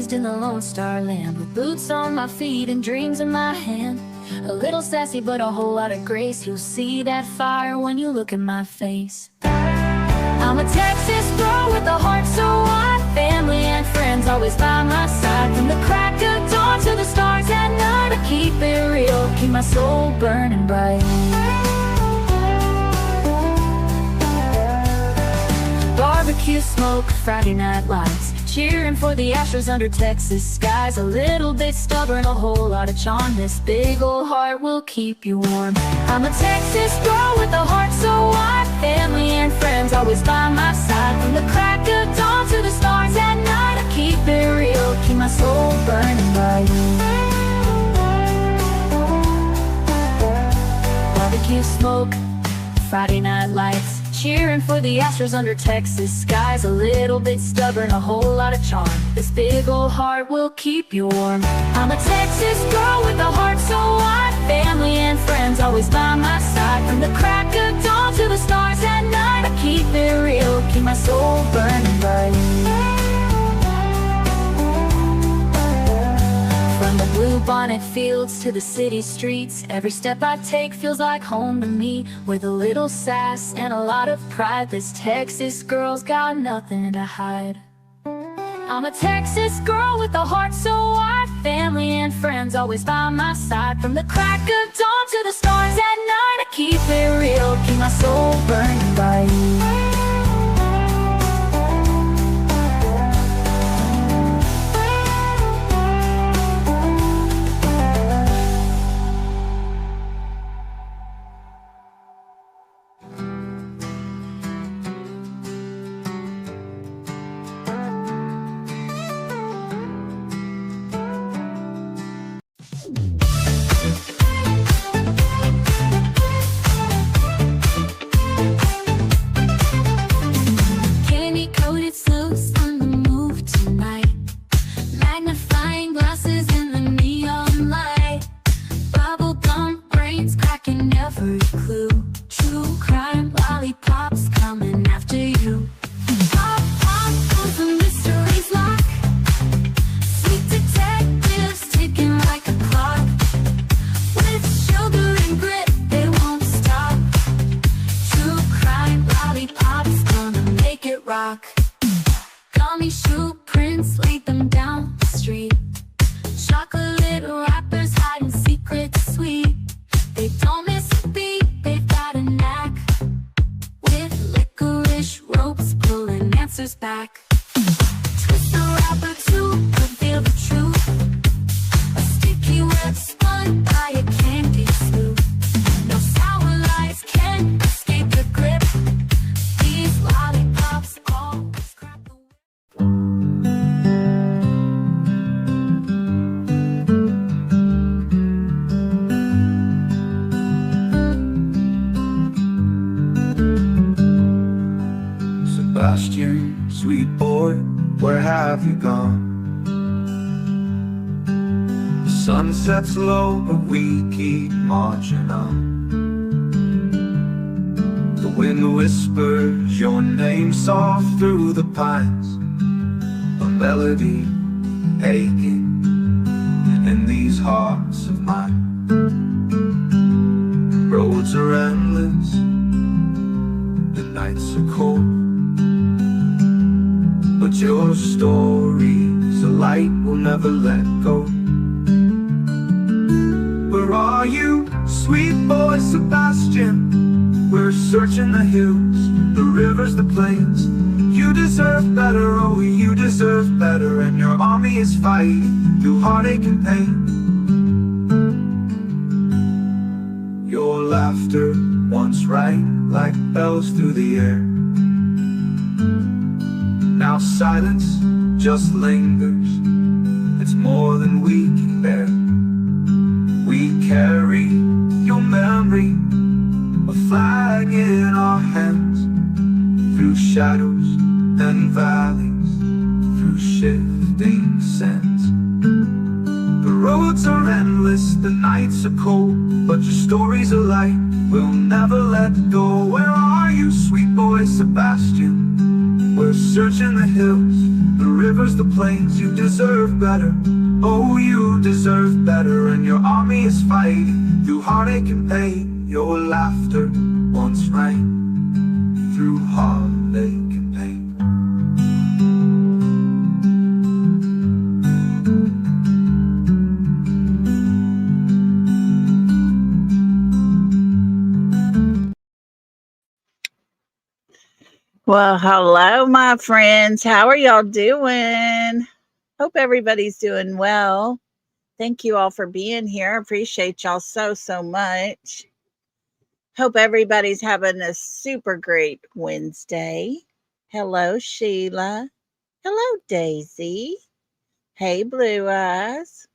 raised in the Lone Star Land, with boots on my feet and dreams in my hand. A little sassy but a whole lot of grace. You'll see that fire when you look in my face. I'm a Texas girl with a heart so wide, family and friends always by my side. From the crack of dawn to the stars at night, I keep it real, keep my soul burning bright. Barbecue smoke, Friday night lights, cheering for the Astros under Texas skies. A little bit stubborn, a whole lot of charm. This big old heart will keep you warm. I'm a Texas girl with a heart so wide, family and friends always by my side. From the crack of dawn to the stars at night, I keep it real, keep my soul burning bright. Barbecue smoke, Friday night lights, cheering for the Astros under Texas skies. A little bit stubborn, a whole lot of charm. This big old heart will keep you warm. I'm a Texas girl with a heart so wide, family and friends always by my side. From the crack of dawn to the stars at night, I keep it real, keep my soul burning bright. From the blue bonnet fields to the city streets, every step I take feels like home to me. With a little sass and a lot of pride, this Texas girl's got nothing to hide. I'm a Texas girl with a heart so wide, family and friends always by my side. From the crack of dawn to the stars at night, I keep it real, keep my soul burning bright. Gummy shoe prints, laid them down the street. Chocolate wrappers hiding secrets sweet. They don't miss a beat, they've got a knack. With licorice ropes pulling answers back. Twist the wrapper to reveal the truth. A sticky web spun by a candy smooth. No sour lies can escape the grip. These lollipops always crack the whip. Sebastian, sweet boy, where have you gone? The sun sets low, but we keep marching on. The wind whispers your name soft through the pines, a melody aching in these hearts of mine. Roads are endless, the nights are cold, but your story's a light we'll never let go. Where are you, sweet boy Sebastian? We're searching the hills, the rivers, the plains. You deserve better, oh you deserve better. And your army is fighting through heartache and pain. Your laughter once rang like bells through the air. Now silence just lingers, it's more than we can bear. We carry your memory, a flag in our hands, through shadows and valleys, through shifting sands. The roads are endless, the nights are cold, but your story's a light we'll never let go. Where are you, sweet boy Sebastian? We're searching the hills, the rivers, the plains, you deserve better. Oh, you deserve better, and your army is fighting through heartache and pain. Your laughter once rang through heartache and pain. Well, hello, my friends. How are y'all doing? Hope everybody's doing well. Thank you all for being here. I appreciate y'all so much. Hope everybody's having a super great Wednesday. Hello, Sheila. Hello, Daisy. Hey, Blue Eyes.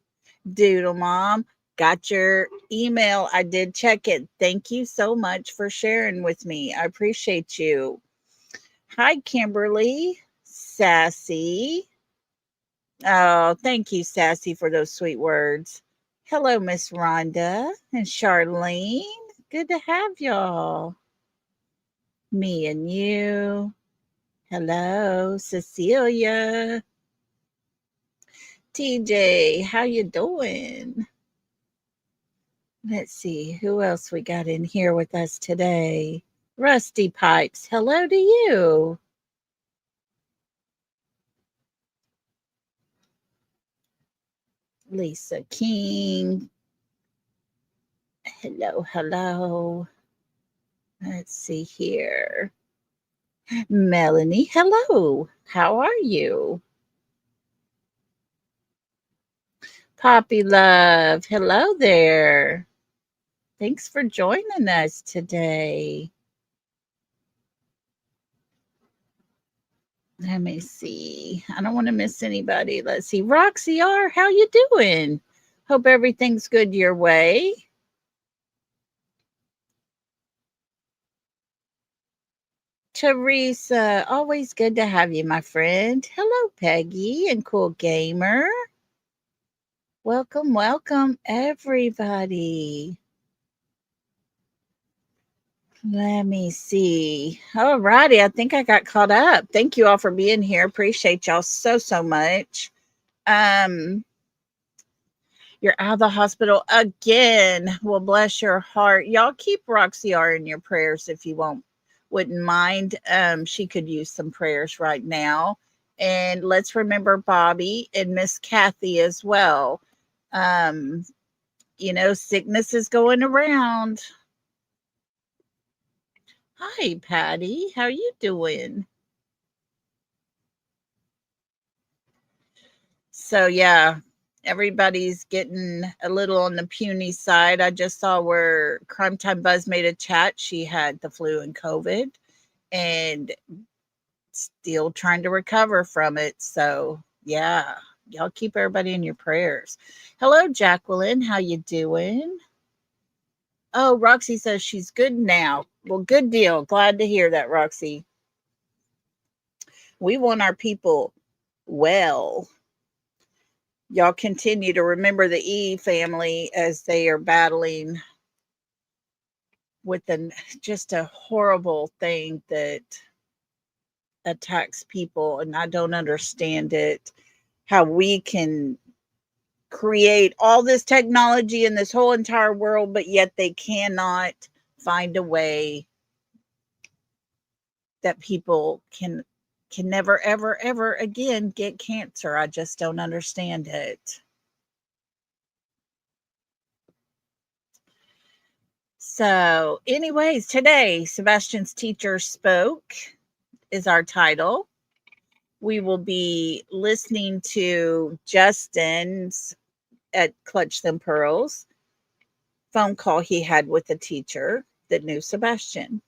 Doodle Mom. Got your email. I did check it. Thank you so much for sharing with me. I appreciate you. Hi, Kimberly. Sassy. Oh, thank you, Sassy, for those sweet words. Hello, Miss Rhonda and Charlene. Good to have y'all. Me and you. Hello, Cecilia. TJ, how you doing? Let's see who else we got in here with us today. Rusty Pipes, hello to you. Lisa King, hello. Let's see here. Melanie, hello. How are you? Poppy Love, hello there. Thanks for joining us today. Let me see. I don't want to miss anybody. Let's see. Roxy R, how you doing? Hope everything's good your way. Teresa, always good to have you, my friend. Hello, Peggy and Cool Gamer. Welcome, everybody. Let me see. All righty. I think I got caught up. Thank you all for being here. Appreciate y'all so much. You're out of the hospital again. Well, bless your heart. Y'all keep Roxy R in your prayers if you wouldn't mind. She could use some prayers right now. And let's remember Bobby and Miss Kathy as well. Sickness is going around. Hi, Patty. How you doing? So, yeah, everybody's getting a little on the puny side. I just saw where Crime Time Buzz made a chat. She had the flu and COVID and still trying to recover from it. So, yeah, y'all keep everybody in your prayers. Hello, Jacqueline. How you doing? Oh, Roxy says she's good now. Well, good deal. Glad to hear that, Roxy. We want our people well. Y'all continue to remember the E family as they are battling with just a horrible thing that attacks people. And I don't understand it, how we can create all this technology in this whole entire world, but yet they cannot find a way that people can never, ever again get cancer. I just don't understand it. So, anyways, today, Sebastian's Teacher Spoke is our title. We will be listening to Justin's at Clutch Them Pearls phone call he had with the teacher that knew Sebastian.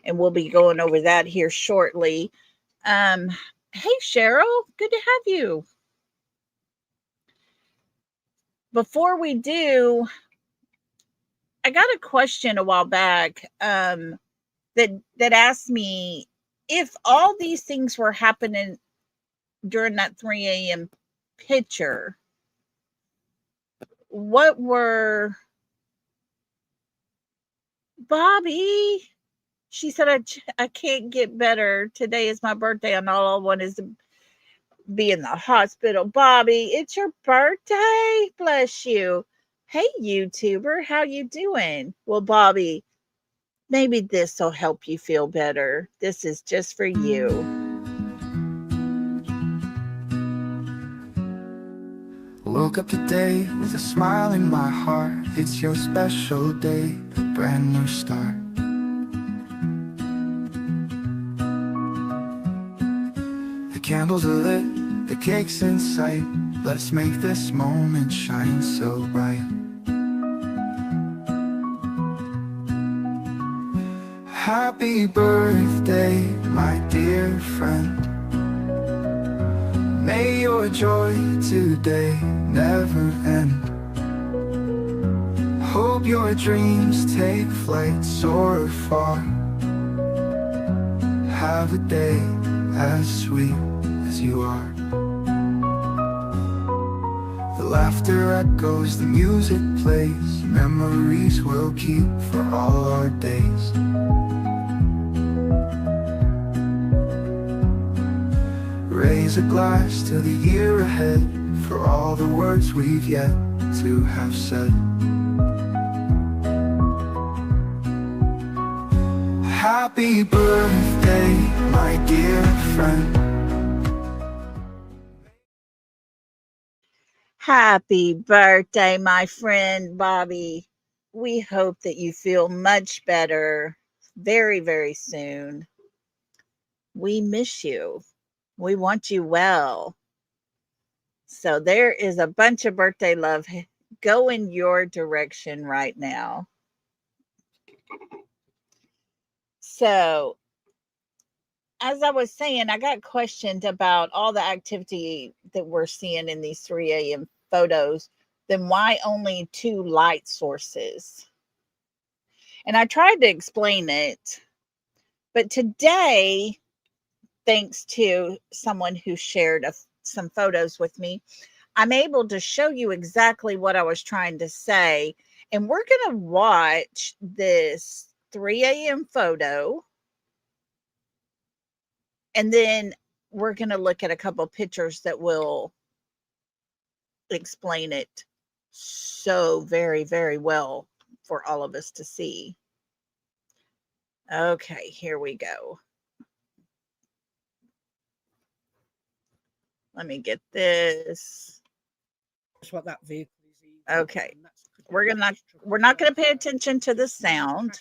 And we'll be going over that here shortly. Hey, Cheryl, good to have you. Before we do, I got a question a while back that asked me if all these things were happening during that 3 a.m. picture, what were Bobby? She said, I can't get better. Today is my birthday, and all I want is be in the hospital. Bobby, it's your birthday. Bless you. Hey, YouTuber, how you doing? Well, Bobby, maybe this will help you feel better. This is just for you. Woke up today with a smile in my heart. It's your special day, a brand new start. The candles are lit, the cake's in sight. Let's make this moment shine so bright. Happy birthday, my dear friend. May your joy today never end. Hope your dreams take flight, soar far. Have a day as sweet as you are. The laughter echoes, the music plays. Memories we'll keep for all our days. Raise a glass to the year ahead, for all the words we've yet to have said. Happy birthday, my dear friend. Happy birthday, my friend Bobby. We hope that you feel much better very, very soon. We miss you. We want you well. So there is a bunch of birthday love going your direction right now. So, as I was saying, I got questioned about all the activity that we're seeing in these 3 a.m. photos. Then why only 2 light sources? And I tried to explain it, but today, thanks to someone who shared some photos with me, I'm able to show you exactly what I was trying to say. And we're going to watch this 3 a.m. photo. And then we're going to look at a couple pictures that will explain it so very, very well for all of us to see. Okay, here we go. Let me get this. That's what that vehicle is. Okay. We're not gonna pay attention to the sound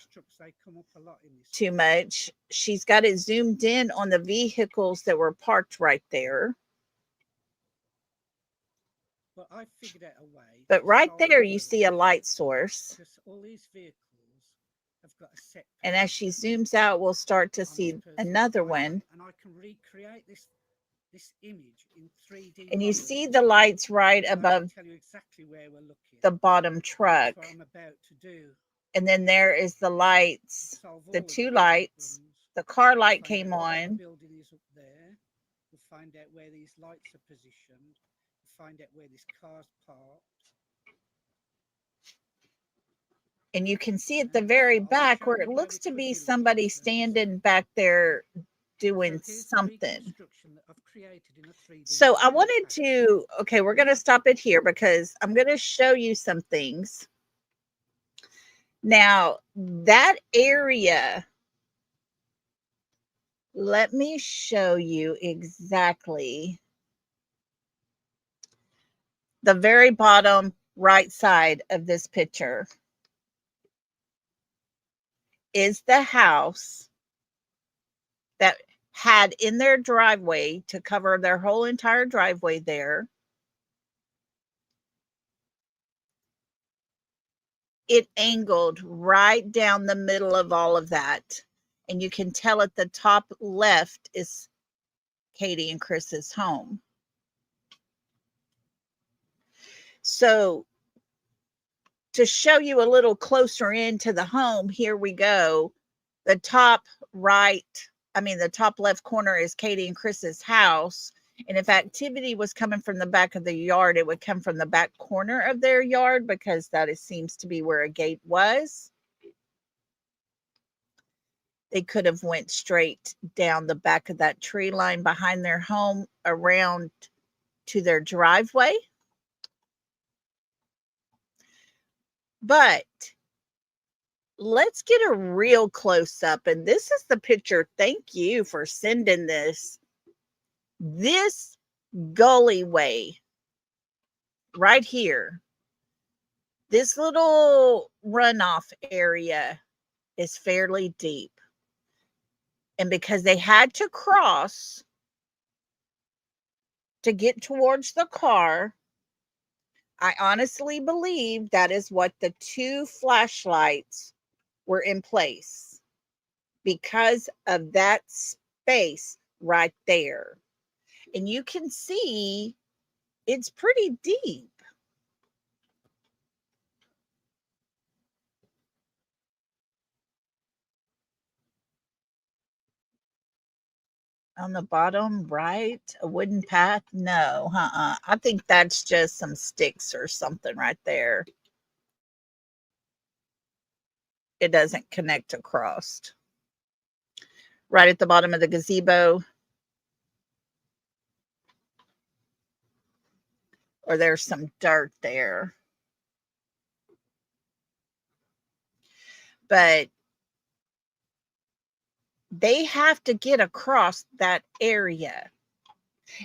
too much. She's got it zoomed in on the vehicles that were parked right there. But I figured out a way. But right there you see a light source. All these vehicles have got a set. And as she zooms out, we'll start to see another one. And I can recreate this image in 3D. And you see the lights right above the bottom truck. That's what I'm about to do. And then there is the lights, the 2 lights. The car light came on. The building is up there. We'll find out where these lights are positioned. We'll find out where this car's parked. And you can see at the very back where it looks to be somebody standing back there doing something. So I wanted to, okay, we're going to stop it here because I'm going to show you some things. Now, that area, let me show you exactly the very bottom right side of this picture is the house that had in their driveway to cover their whole entire driveway there. It angled right down the middle of all of that. And you can tell at the top left is Katie and Chris's home. So to show you a little closer into the home, here we go. The top the top left corner is Katie and Chris's house. And if activity was coming from the back of the yard, it would come from the back corner of their yard because that seems to be where a gate was. They could have went straight down the back of that tree line behind their home around to their driveway. But let's get a real close up. And this is the picture. Thank you for sending this. This gullyway right here, this little runoff area is fairly deep. And because they had to cross to get towards the car, I honestly believe that is what the two flashlights were in place, because of that space right there. And you can see it's pretty deep. On the bottom right, a wooden path? No, I think that's just some sticks or something right there. It doesn't connect across. Right at the bottom of the gazebo, or there's some dirt there. But they have to get across that area.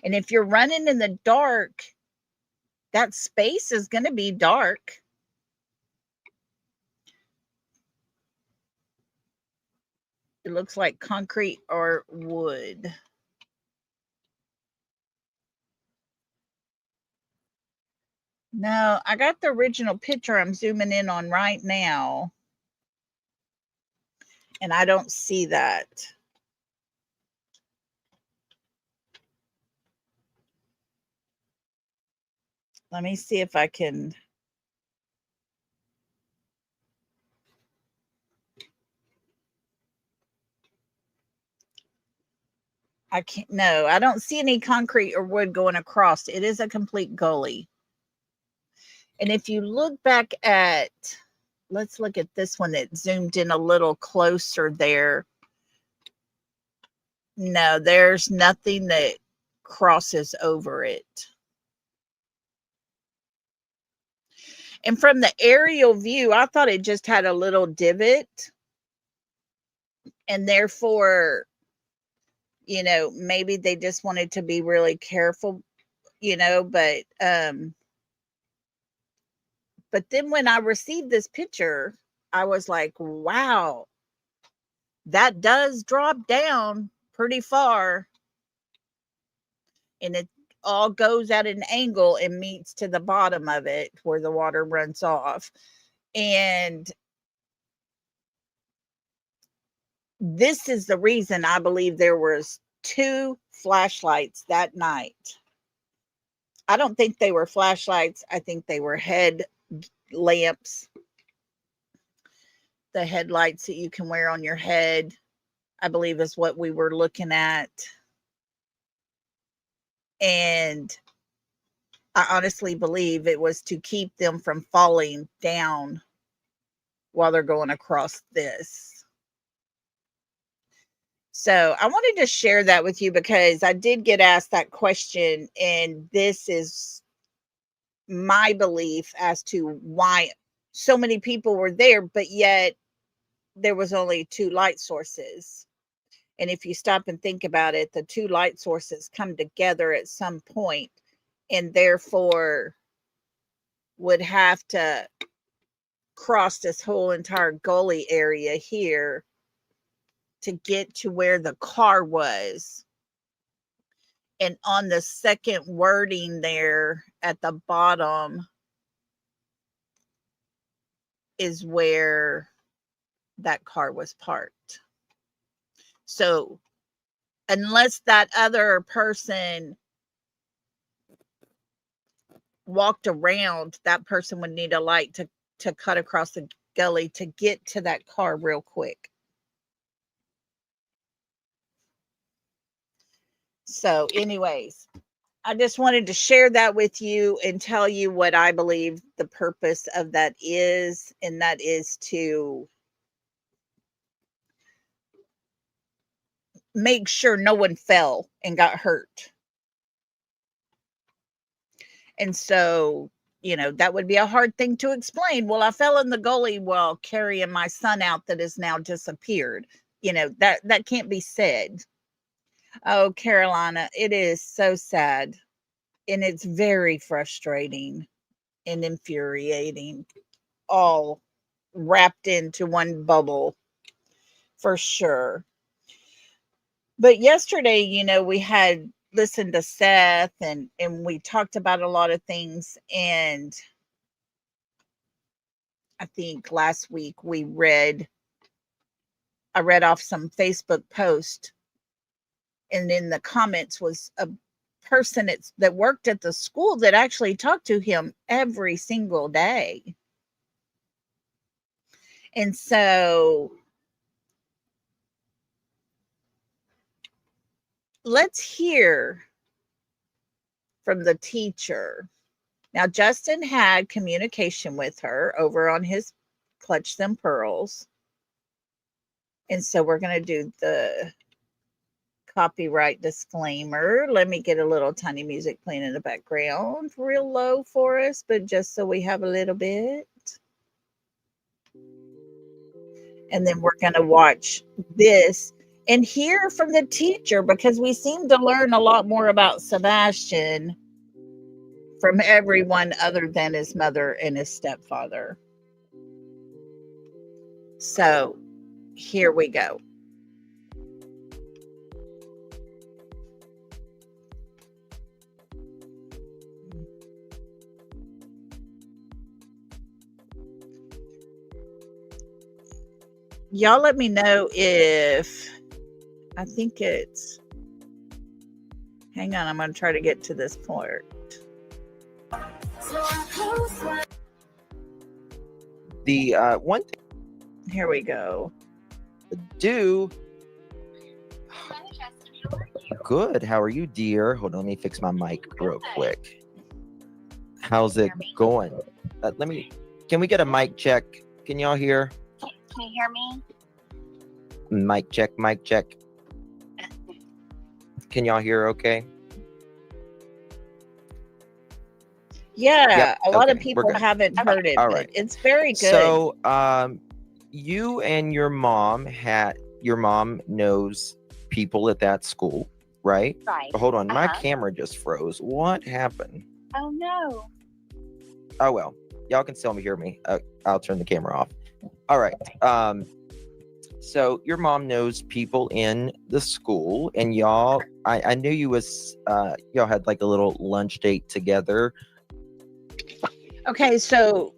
And if you're running in the dark, that space is going to be dark. It looks like concrete or wood. No, I got the original picture I'm zooming in on right now, and I don't see that. Let me see if I can. I can't. No, I don't see any concrete or wood going across. It is a complete gully. And if you look back at, let's look at this one that zoomed in a little closer there. No, there's nothing that crosses over it. And from the aerial view, I thought it just had a little divot. And therefore, you know, maybe they just wanted to be really careful, you know, but then when I received this picture, I was like, wow, that does drop down pretty far. And it all goes at an angle and meets to the bottom of it where the water runs off. And this is the reason I believe there was 2 flashlights that night. I don't think they were flashlights. I think they were head lamps. The headlights that you can wear on your head, I believe, is what we were looking at. And I honestly believe it was to keep them from falling down while they're going across this. So I wanted to share that with you because I did get asked that question, and this is my belief as to why so many people were there, but yet there was only 2 light sources. And if you stop and think about it, the 2 light sources come together at some point, and therefore would have to cross this whole entire gully area here to get to where the car was. And on the second wording there at the bottom is where that car was parked. So unless that other person walked around, that person would need a light to cut across the gully to get to that car real quick. So anyways, I just wanted to share that with you and tell you what I believe the purpose of that is. And that is to make sure no one fell and got hurt. And so, that would be a hard thing to explain. Well, I fell in the gully while carrying my son out that has now disappeared. That can't be said. Oh, Carolina, it is so sad. And it's very frustrating and infuriating, all wrapped into one bubble for sure. But yesterday, we had listened to Seth and we talked about a lot of things. And I think last week I read off some Facebook post, and in the comments was a person that worked at the school that actually talked to him every single day. And so let's hear from the teacher. Now, Justin had communication with her over on his Clutch Them Pearls. And so we're going to do the copyright disclaimer. Let me get a little tiny music playing in the background, real low for us, but just so we have a little bit. And then we're going to watch this and hear from the teacher, because we seem to learn a lot more about Sebastian from everyone other than his mother and his stepfather. So here we go. Y'all let me know if, I think it's, hang on, I'm going to try to get to this part. The one thing Here we go. to do. Good. How are you, dear? Hold on, let me fix my mic real quick. How's it going? Can we get a mic check? Can y'all hear? Can you hear me? Mic check, mic check. Can y'all hear okay? Yeah, Yep, a lot of okay, people we're good. haven't heard it, All but right. it's very good. So, you and your mom knows people at that school, right? Right. Hold on, my camera just froze. What happened? Oh no. Oh well, y'all can still hear me. I'll turn the camera off. All right. So your mom knows people in the school, and y'all, I knew y'all had like a little lunch date together. Okay, so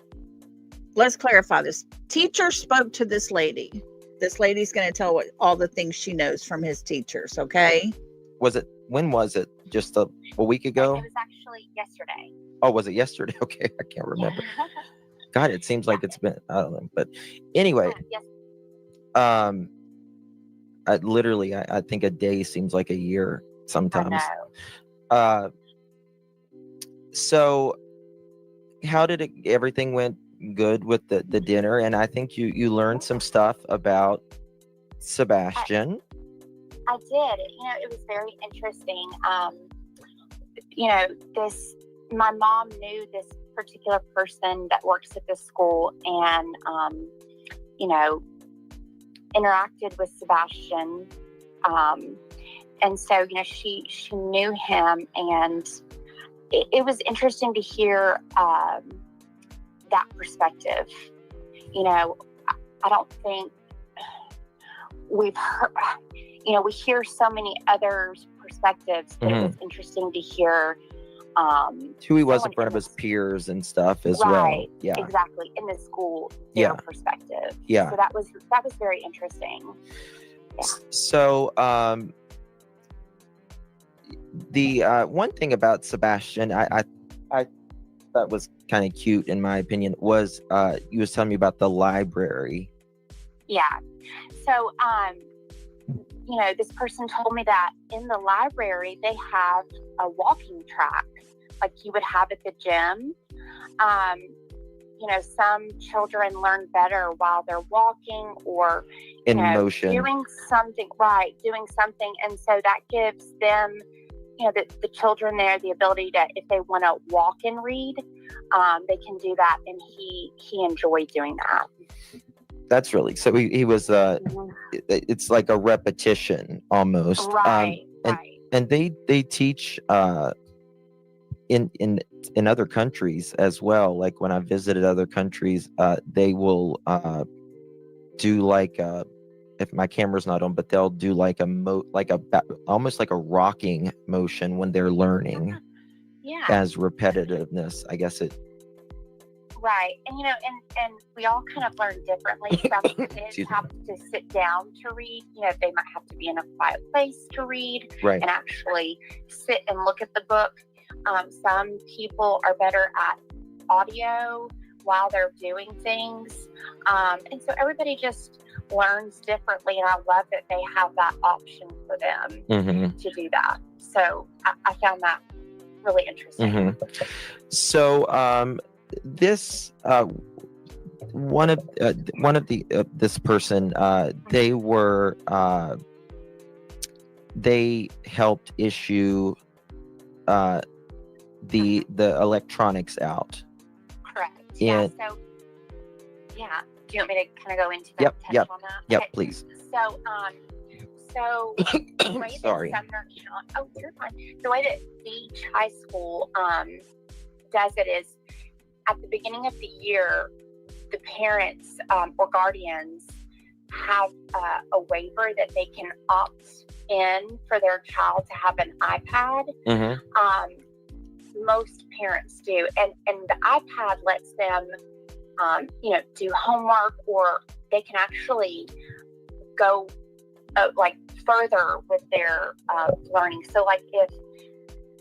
let's clarify this. Teacher spoke to this lady. This lady's going to tell all the things she knows from his teachers, okay? When was it? Just a week ago? It was actually yesterday. Oh, was it yesterday? Okay, I can't remember. God, it seems like it's been, I don't know. But anyway, Yes. I think a day seems like a year sometimes. I know. So how did everything went good with the dinner? And I think you learned some stuff about Sebastian. I did. It was very interesting. My mom knew this particular person that works at this school, and interacted with Sebastian. And so, she knew him, and it was interesting to hear that perspective. I don't think we've heard, we hear so many other perspectives, but it was interesting to hear who he was in front of his peers and stuff as right, well. Yeah, exactly. In the school, their perspective. Yeah. So that was very interesting. Yeah. So the one thing about Sebastian I thought was kind of cute, in my opinion, was you was telling me about the library. Yeah. So this person told me that in the library they have a walking track like you would have at the gym. some children learn better while they're walking or In motion. doing something. And so that gives them, the children there the ability to, if they want to walk and read, they can do that, and he enjoyed doing that. That's really, so he was Mhm. it's like a repetition almost. Right. And they teach in other countries as well. Like when I visited other countries, they will do like if my camera's not on, but they'll do like almost like a rocking motion when they're learning. Yeah. As repetitiveness, I guess it. Right. And and we all kind of learn differently. Some kids have to sit down to read. They might have to be in a quiet place to read, Right. and actually sit and look at the book. Some people are better at audio while they're doing things. And so everybody just learns differently, and I love that they have that option for them to do that. So I found that really interesting. So this one of this person, they helped issue the electronics out. Correct. And So yeah, do you want me to kind of go into that? Yep. On that? Yep, Okay. please. So the way Sorry. that Sumner County, you're fine. The way that Beach High School does it is at the beginning of the year, the parents or guardians have a waiver that they can opt in for their child to have an iPad. Most parents do, and the iPad lets them, do homework, or they can actually go further with their learning. So, like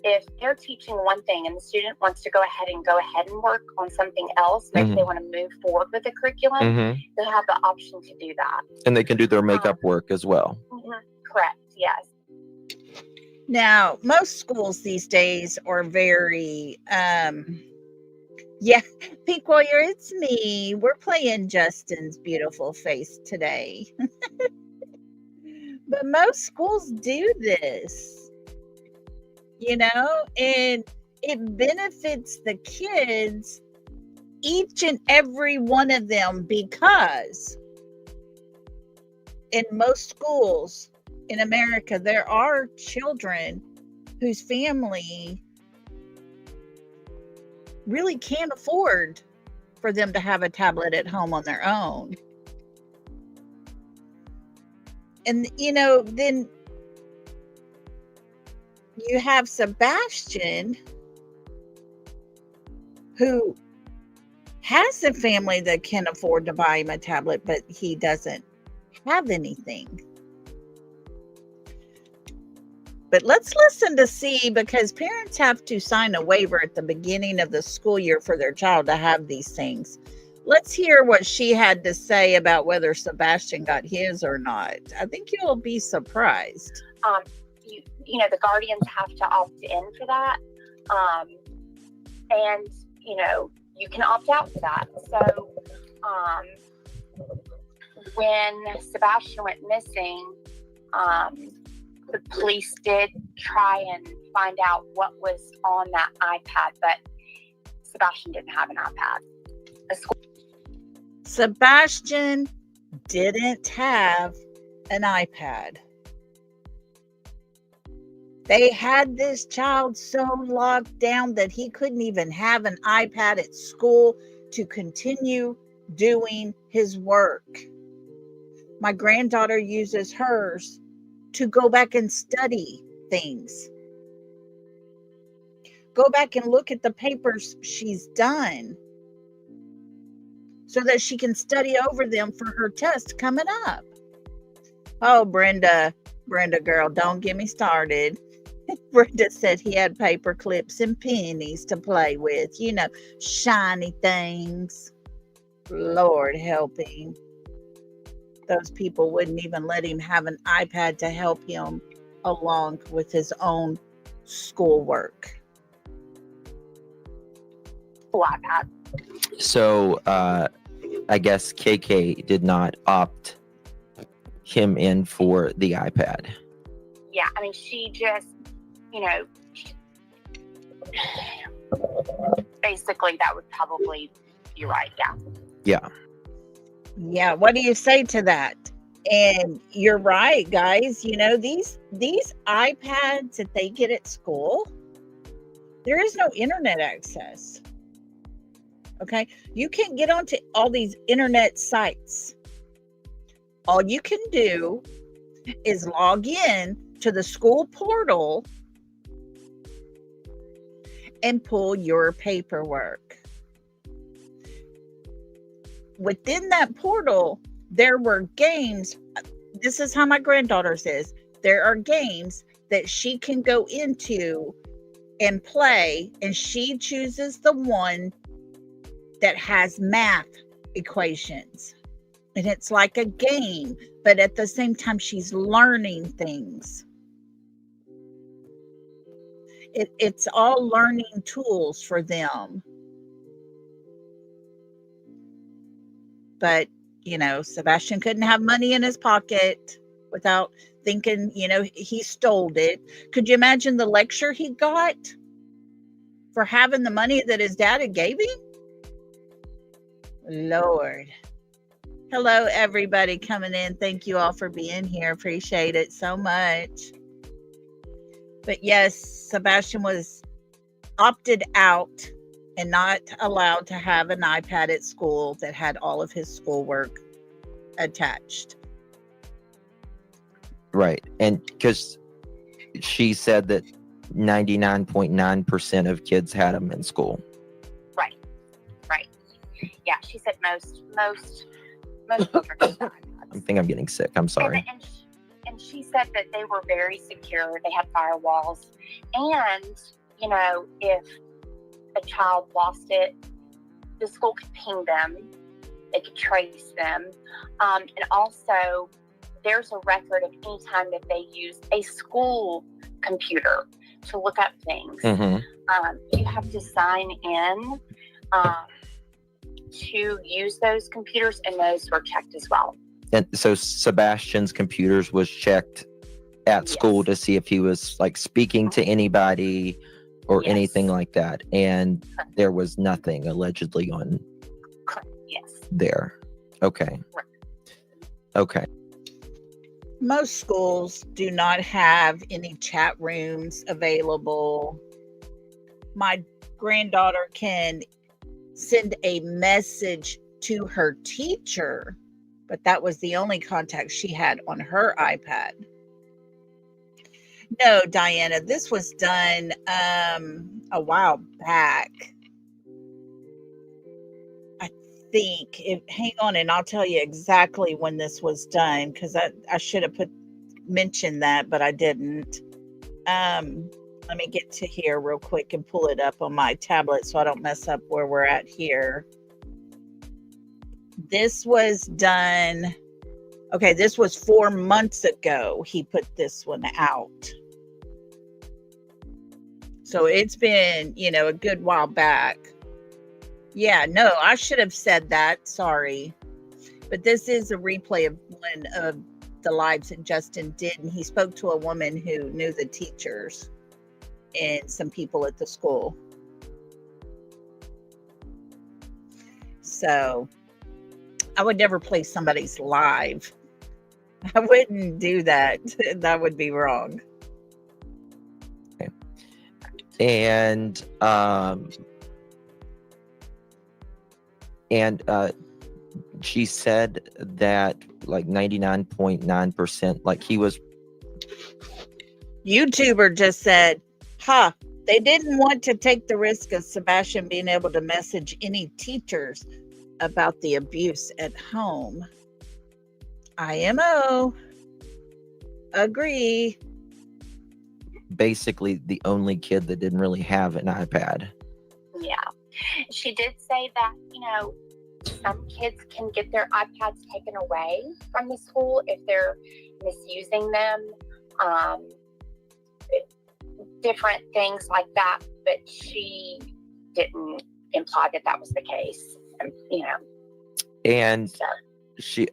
if they're teaching one thing and the student wants to go ahead and work on something else, maybe they want to move forward with the curriculum, they have the option to do that. And they can do their makeup work as well. Correct. Yes. Now, most schools these days are very, Pink Warrior, it's me. We're playing Justin's beautiful face today. But most schools do this, and it benefits the kids, each and every one of them, because in most schools in America, there are children whose family really can't afford for them to have a tablet at home on their own. And, then you have Sebastian, who has a family that can afford to buy him a tablet, but he doesn't have anything. But let's listen to see, because parents have to sign a waiver at the beginning of the school year for their child to have these things. Let's hear what she had to say about whether Sebastian got his or not. I think you'll be surprised. The guardians have to opt in for that. And, you can opt out for that. So when Sebastian went missing, the police did try and find out what was on that iPad, but Sebastian didn't have an iPad. Sebastian didn't have an iPad. They had this child so locked down that he couldn't even have an iPad at school to continue doing his work. My granddaughter uses hers to go back and study things. Go back and look at the papers she's done so that she can study over them for her test coming up. Oh, Brenda girl, don't get me started. Brenda said he had paper clips and pennies to play with, shiny things. Lord help him. Those people wouldn't even let him have an iPad to help him along with his own schoolwork. iPad. So I guess KK did not opt him in for the iPad. Yeah, I mean, she just, you know, basically that would probably be right. Yeah. Yeah. Yeah, what do you say to that? And you're right, guys. You know, these iPads that they get at school, there is no internet access. Okay, you can't get onto all these internet sites. All you can do is log in to the school portal and pull your paperwork. Within that portal, there were games. This is how my granddaughter says. There are games that she can go into and play, and she chooses the one that has math equations. And it's like a game, but at the same time, she's learning things. It's all learning tools for them. But, you know, Sebastian couldn't have money in his pocket without thinking, you know, he stole it. Could you imagine the lecture he got for having the money that his dad had gave him? Lord. Hello, everybody coming in. Thank you all for being here. Appreciate it so much. But yes, Sebastian was opted out and not allowed to have an iPad at school that had all of his schoolwork attached. Right. And because she said that 99.9% of kids had them in school. Right. Yeah, she said most children have iPads. I think I'm getting sick. I'm sorry. And she said that they were very secure. They had firewalls. And, you know, if a child lost it, the school could ping them. They could trace them. And also, there's a record of any time that they used a school computer to look up things. You have to sign in to use those computers, and those were checked as well. And so Sebastian's computers was checked at school to see if he was like speaking to anybody or anything like that. And there was nothing allegedly on there. Okay. Okay. Most schools do not have any chat rooms available. My granddaughter can send a message to her teacher, but that was the only contact she had on her iPad. No, Diana, this was done a while back. I think. Hang on, and I'll tell you exactly when this was done, because I should have mentioned that, but I didn't. Let me get to here real quick and pull it up on my tablet so I don't mess up where we're at here. This was done. Okay, this was 4 months ago. He put this one out. So it's been, you know, a good while back. Yeah, no, I should have said that. Sorry. But this is a replay of one of the lives that Justin did. And he spoke to a woman who knew the teachers and some people at the school. So I would never play somebody's live. I wouldn't do that. That would be wrong. Okay. And she said that like 99.9%, like he was. YouTuber just said, they didn't want to take the risk of Sebastian being able to message any teachers about the abuse at home. IMO. Agree. Basically the only kid that didn't really have an iPad. Yeah. She did say that, you know, some kids can get their iPads taken away from the school if they're misusing them. Different things like that, but she didn't imply that that was the case. you know, And so she,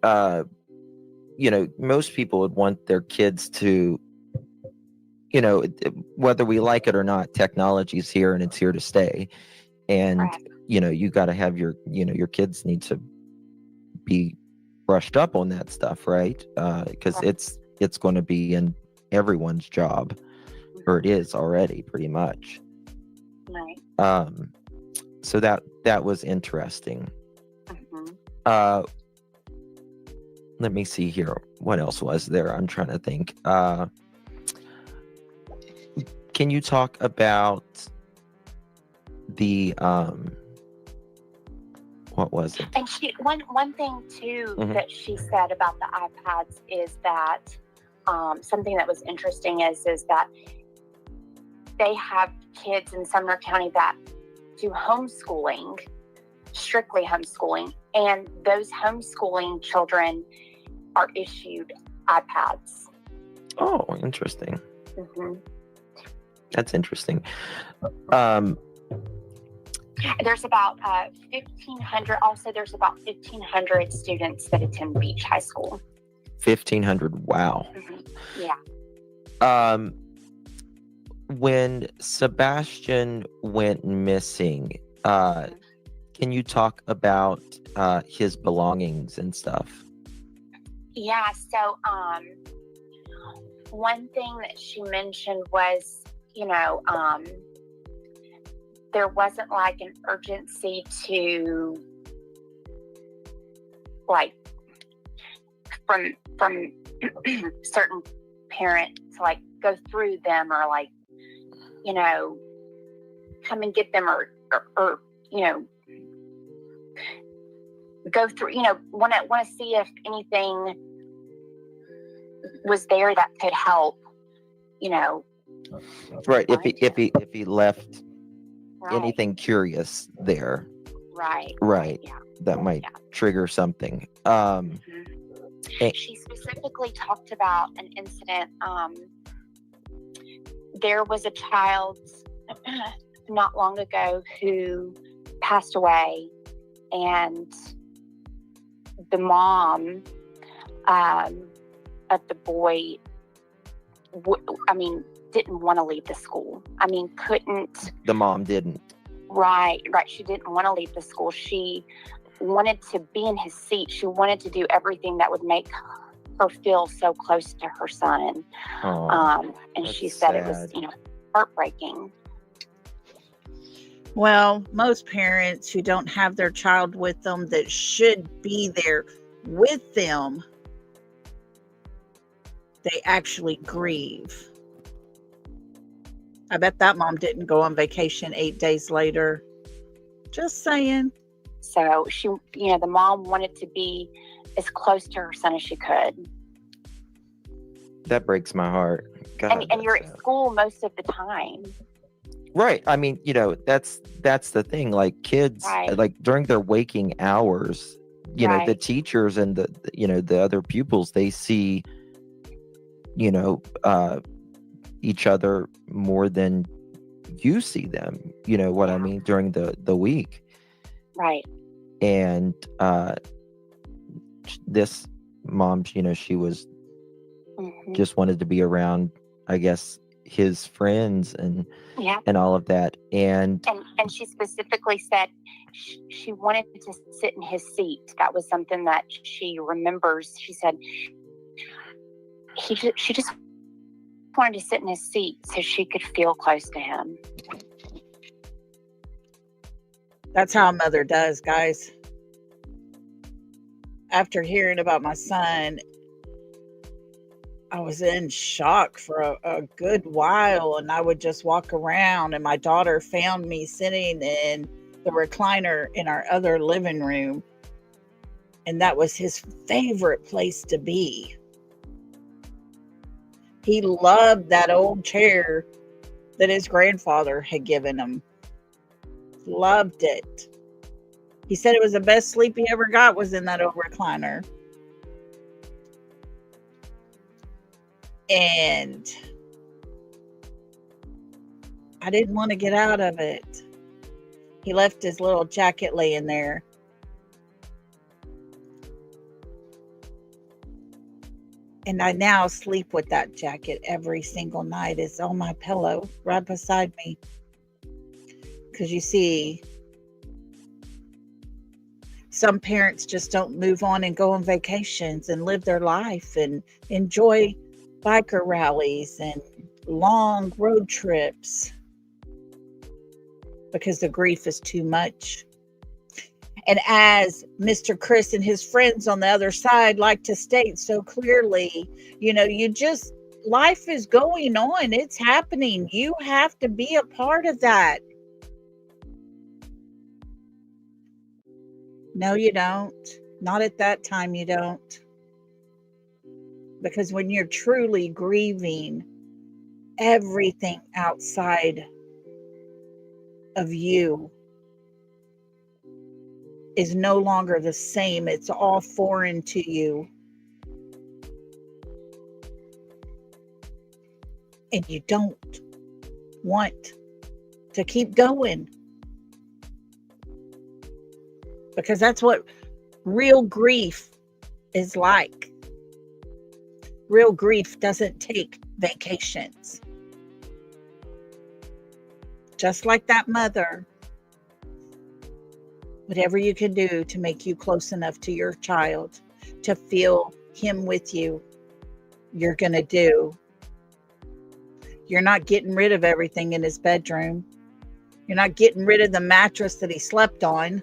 most people would want their kids to, whether we like it or not, technology's here and it's here to stay. And, correct. you got to have your kids need to be brushed up on that stuff, right? Because Right. it's going to be in everyone's job, or it is already pretty much. Right. So that was interesting. Mhm. Let me see here. What else was there? I'm trying to think. Can you talk about the what was it? And one thing too Mhm. that she said about the iPads is that something that was interesting is that they have kids in Sumner County that do homeschooling, strictly homeschooling, and those homeschooling children are issued iPads. Oh, interesting. Hmm. That's interesting. There's about 1,500. Also, there's about 1,500 students that attend Beach High School. 1,500. Wow. Yeah. When Sebastian went missing, can you talk about his belongings and stuff? Yeah. So, one thing that she mentioned was, there wasn't like an urgency to like from certain parents to like go through them or like, come and get them or go through, want to see if anything was there that could help, Right. find If he left right, anything curious there, right, right, yeah. that might Yeah. trigger something. Mhm. eh, She specifically talked about an incident. There was a child not long ago who passed away, and the mom of the boy, didn't want to leave the school. Couldn't. the mom didn't. Right. She didn't want to leave the school. She wanted to be in his seat. She wanted to do everything that would make her feel so close to her son. Oh, And that's she said it was, sad. heartbreaking. Well, most parents who don't have their child with them that should be there with them, they actually grieve. I bet that mom didn't go on vacation 8 days later. Just saying. So she, the mom wanted to be as close to her son as she could. That breaks my heart. God, And you're that's at sad. school most of the time. Right. That's the thing. Like kids, Right. like during their waking hours, the Right. teachers and the other pupils, they see, each other more than you see them. You know what I Yeah. mean? During the week. Right. And this mom, she was Mhm. just wanted to be around, I guess, his friends and Yeah. all of that. And And she specifically said she wanted to sit in his seat. That was something that she remembers. She said she just wanted to sit in his seat so she could feel close to him. That's how a mother does, guys. After hearing about my son, I was in shock for a good while, and I would just walk around, and my daughter found me sitting in the recliner in our other living room, and that was his favorite place to be. He loved that old chair that his grandfather had given him. Loved it. He said it was the best sleep he ever got was in that old recliner. And I didn't want to get out of it. He left his little jacket laying there. And I now sleep with that jacket every single night. It's on my pillow right beside me. Because you see, some parents just don't move on and go on vacations and live their life and enjoy biker rallies and long road trips because the grief is too much. And as Mr. Chris and his friends on the other side like to state so clearly, life is going on. It's happening. You have to be a part of that. No, you don't. Not at that time, you don't. Because when you're truly grieving, everything outside of you is no longer the same. It's all foreign to you. And you don't want to keep going. Because that's what real grief is like. Real grief doesn't take vacations. Just like that mother, whatever you can do to make you close enough to your child, to feel him with you, you're going to do. You're not getting rid of everything in his bedroom. You're not getting rid of the mattress that he slept on.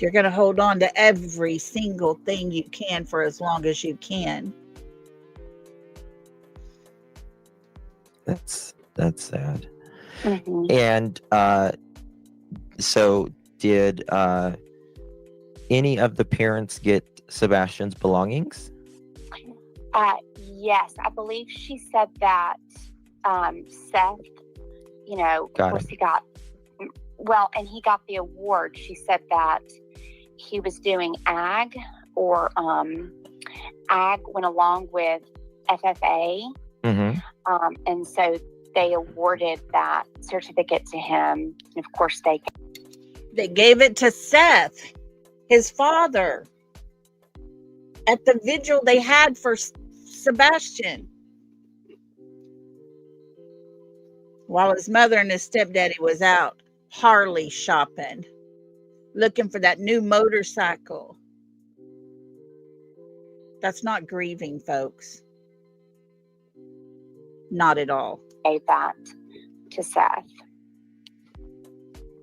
You're going to hold on to every single thing you can for as long as you can. That's sad. Mm-hmm. And so did any of the parents get Sebastian's belongings? Yes, I believe she said that Seth, of course he got, and he got the award. She said that he was doing ag, or ag went along with FFA. Mm-hmm. And so they awarded that certificate to him. And of course they gave it to Seth, his father, at the vigil they had for Sebastian, while his mother and his stepdaddy was out Harley shopping, looking for that new motorcycle. That's not grieving, folks. Not at all. gave that to Seth.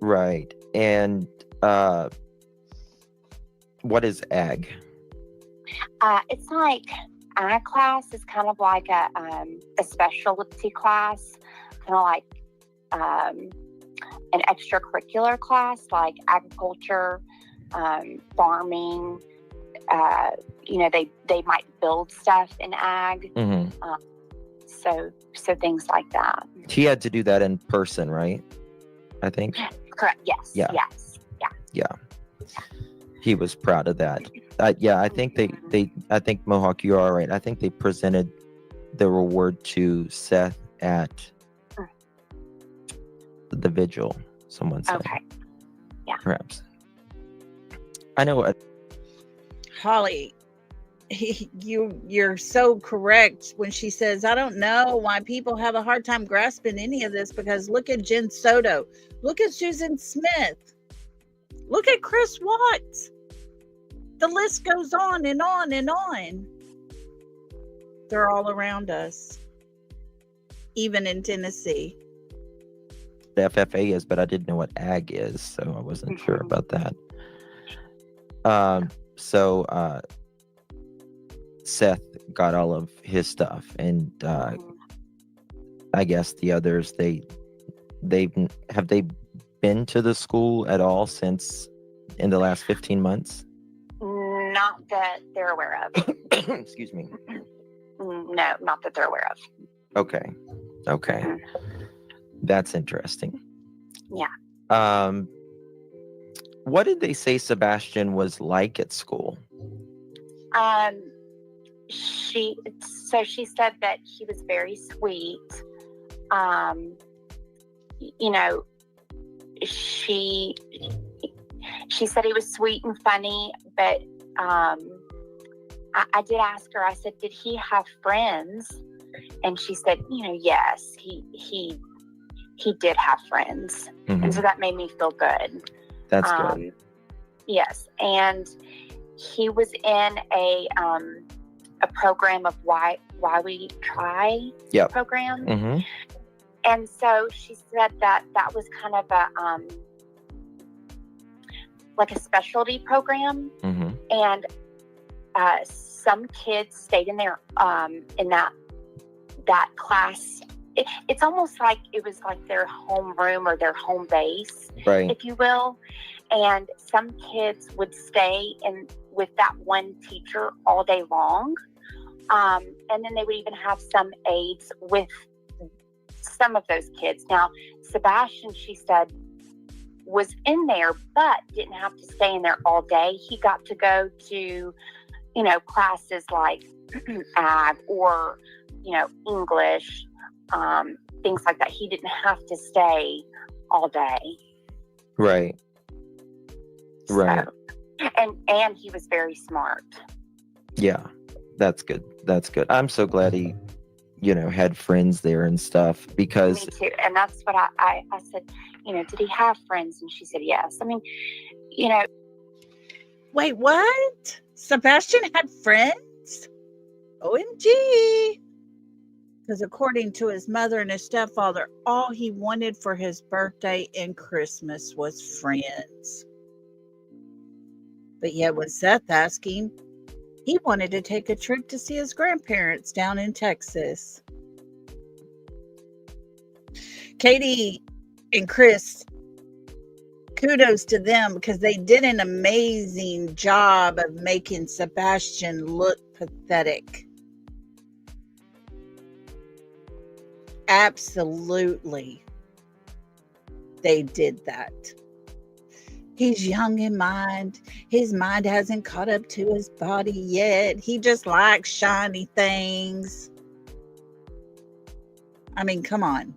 Right. And what is ag? It's like ag class is kind of like a specialty class, kind of like an extracurricular class, like agriculture, farming. They might build stuff in ag. Mm-hmm. So things like that. He had to do that in person, right? I think. Correct. Yes. Yeah. Yes. Yeah. He was proud of that. I think I think Mohawk, you're all right. I think they presented the reward to Seth at the vigil. Someone said. Okay. Yeah. Perhaps. I know what. Holly, you're so correct when she says, I don't know why people have a hard time grasping any of this, because look at Jen Soto, look at Susan Smith, look at Chris Watts. The list goes on and on and on. They're all around us, even in Tennessee. The FFA is, but I didn't know what ag is, so I wasn't sure about that. So Seth got all of his stuff, and I guess the others, they been to the school at all since in the last 15 months? Not that they're aware of. Excuse me. No, not that they're aware of. Okay. That's interesting. Yeah. What did they say Sebastian was like at school? She said that he was very sweet. She said he was sweet and funny, but I did ask her. I said, "Did he have friends?" And she said, "Yes, he did have friends," and so Mhm. that made me feel good. That's good. Yes, and he was in a program of why we try Yep. program, Mhm. and so she said that was kind of a like a specialty program, Mhm. and some kids stayed in there in that class. It's almost like it was like their homeroom or their home base, Right. if you will. And some kids would stay in with that one teacher all day long. And then they would even have some aides with some of those kids. Now, Sebastian, she said, was in there, but didn't have to stay in there all day. He got to go to, classes like ag or, English, things like that. He didn't have to stay all day. Right. Right. So, and he was very smart. Yeah. That's good. That's good. I'm so glad he, had friends there and stuff because Me too. And that's what I said, did he have friends? And she said, yes. I mean, Wait, what? Sebastian had friends? OMG. Because according to his mother and his stepfather, all he wanted for his birthday and Christmas was friends. But yet when Seth asked him, he wanted to take a trip to see his grandparents down in Texas. Katie and Chris, kudos to them because they did an amazing job of making Sebastian look pathetic. Absolutely. They did that. He's young in mind. His mind hasn't caught up to his body yet. He just likes shiny things. I mean, come on.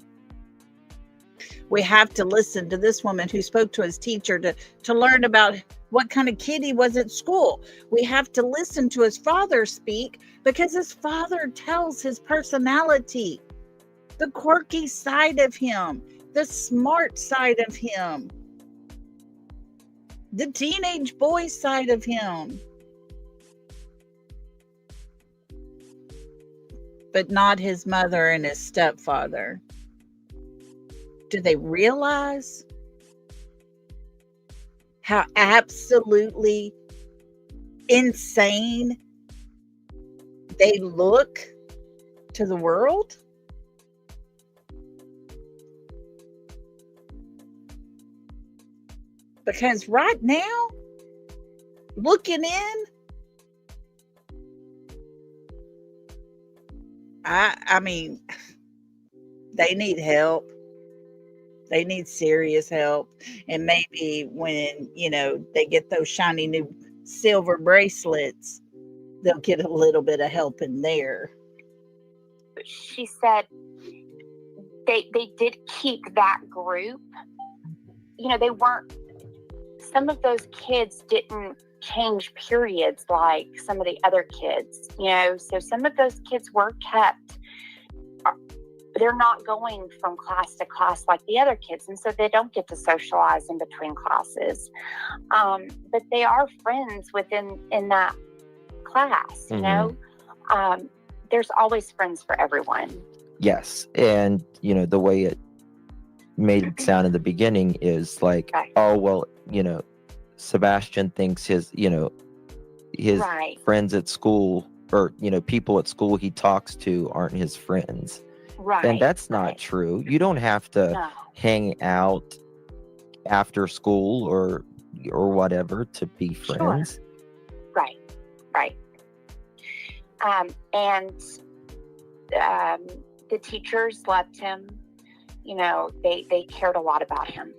We have to listen to this woman who spoke to his teacher to learn about what kind of kid he was at school. We have to listen to his father speak because his father tells his personality, the quirky side of him, the smart side of him, the teenage boy side of him. But not his mother and his stepfather. Do they realize how absolutely insane they look to the world? Because right now, looking in, I mean, they need help. They need serious help. And maybe when, they get those shiny new silver bracelets, they'll get a little bit of help in there. She said they did keep that group. They weren't, some of those kids didn't change periods like some of the other kids, so some of those kids were kept. They're not going from class to class like the other kids, and so they don't get to socialize in between classes. But they are friends in that class, there's always friends for everyone. yes. And, the way it made it sound in the beginning is like, Right. oh, well, Sebastian thinks his Right. friends at school or, people at school he talks to aren't his friends. Right. And that's not right. true. You don't have to No. hang out after school or whatever to be friends. Sure. Right. And the teachers loved him. They cared a lot about him.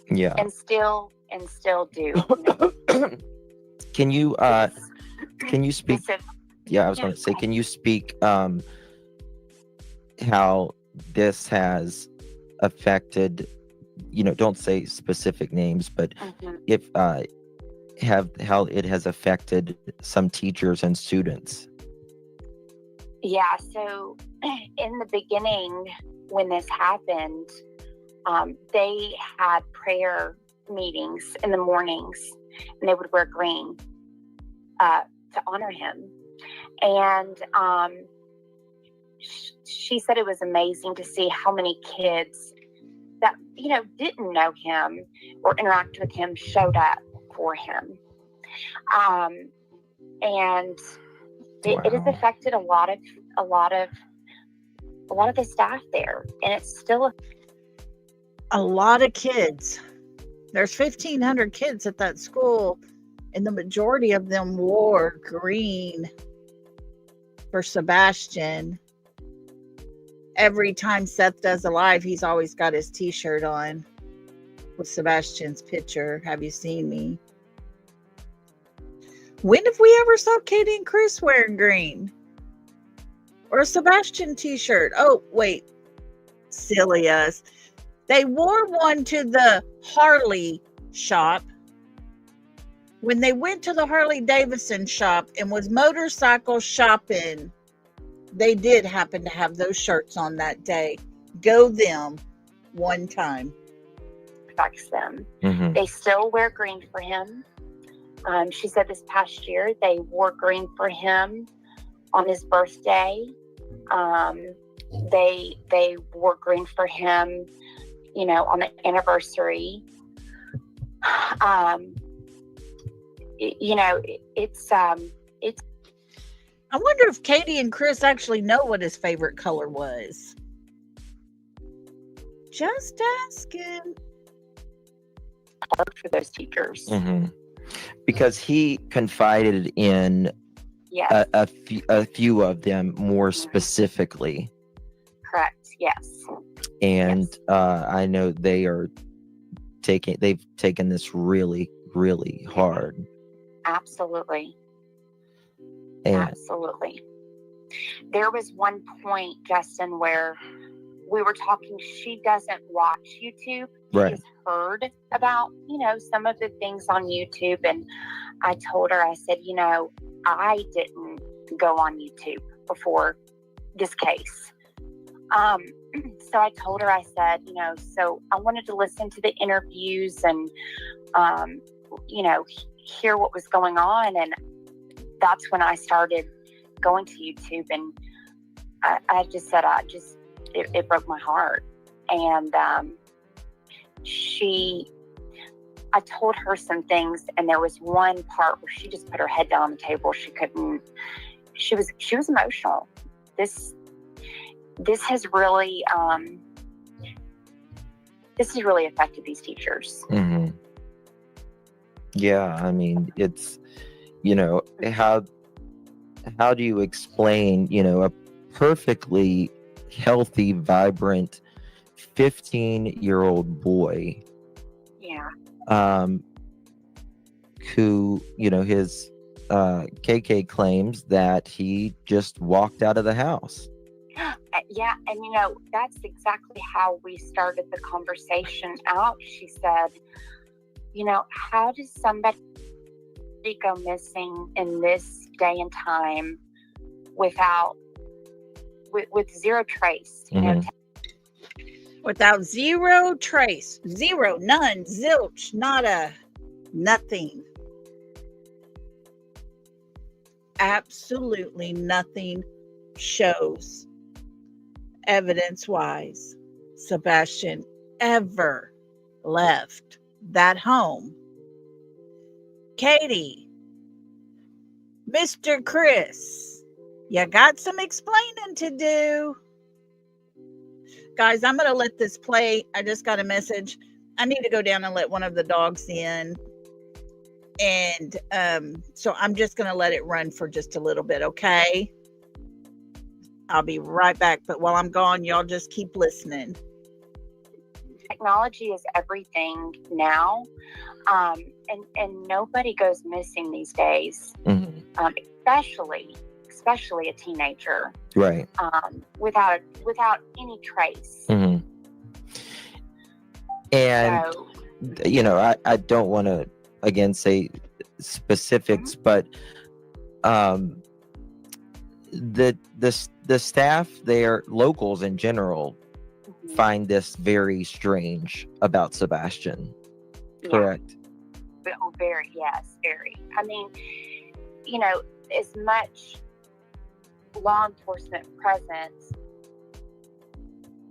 Yeah. And still do. Can you speak? Yeah, I was going to say, can you speak how this has affected, don't say specific names, but Mhm. if how it has affected some teachers and students. Yeah, so in the beginning, when this happened, they had prayer meetings in the mornings, and they would wear green to honor him. And she said it was amazing to see how many kids that, didn't know him or interact with him showed up for him. And it has Wow. affected a lot of the staff there, and it's still A lot of kids. There's 1,500 kids at that school, and the majority of them wore green for Sebastian. Every time Seth does a live, he's always got his t-shirt on with Sebastian's picture. Have you seen me? When have we ever saw Katie and Chris wearing green? Or a Sebastian t-shirt? Oh, wait. Silly us. They wore one to the Harley shop. When they went to the Harley Davidson shop and was motorcycle shopping, they did happen to have those shirts on that day. Go them one time. affects them. Mm-hmm. They still wear green for him. She said this past year they wore green for him on his birthday. They wore green for him, on the anniversary. It's I wonder if Katie and Chris actually know what his favorite color was. Just asking. hard for those teachers. Mm-hmm. Because he confided in Yes, a few of them more specifically, correct. Yes. and Yes. I know they've taken this really, really hard. Absolutely. And Absolutely. There was one point, Justin, where we were talking. She doesn't watch YouTube. Right. She's heard about, some of the things on YouTube. And I told her, I said, I didn't go on YouTube before this case. So I told her, I said, so I wanted to listen to the interviews and, hear what was going on. And that's when I started going to YouTube, and I just said, it broke my heart. And I told her some things, and there was one part where she just put her head down on the table. She was emotional. This has really affected these teachers. mm-hmm. Yeah, I mean, it's, how do you explain, a perfectly healthy, vibrant 15-year-old boy, Yeah. who, his KK claims that he just walked out of the house. Yeah, and that's exactly how we started the conversation out. She said, how does somebody go missing in this day and time with zero trace? Mhm. Without zero trace, zero, none, zilch, nada, nothing. Absolutely nothing shows, evidence-wise, Sebastian ever left that home. Katie, Mr. Chris, you got some explaining to do. Guys, I'm going to let this play. I just got a message. I need to go down and let one of the dogs in. And so I'm just going to let it run for just a little bit, okay? I'll be right back. But while I'm gone, y'all just keep listening. Technology is everything now, and nobody goes missing these days, Mhm. especially a teenager, Right. without any trace. Mhm. And So I don't want to again say specifics, but the staff there, locals in general, find this very strange about Sebastian. Correct. Oh, very, yes, very. I mean, you know, as much law enforcement presence,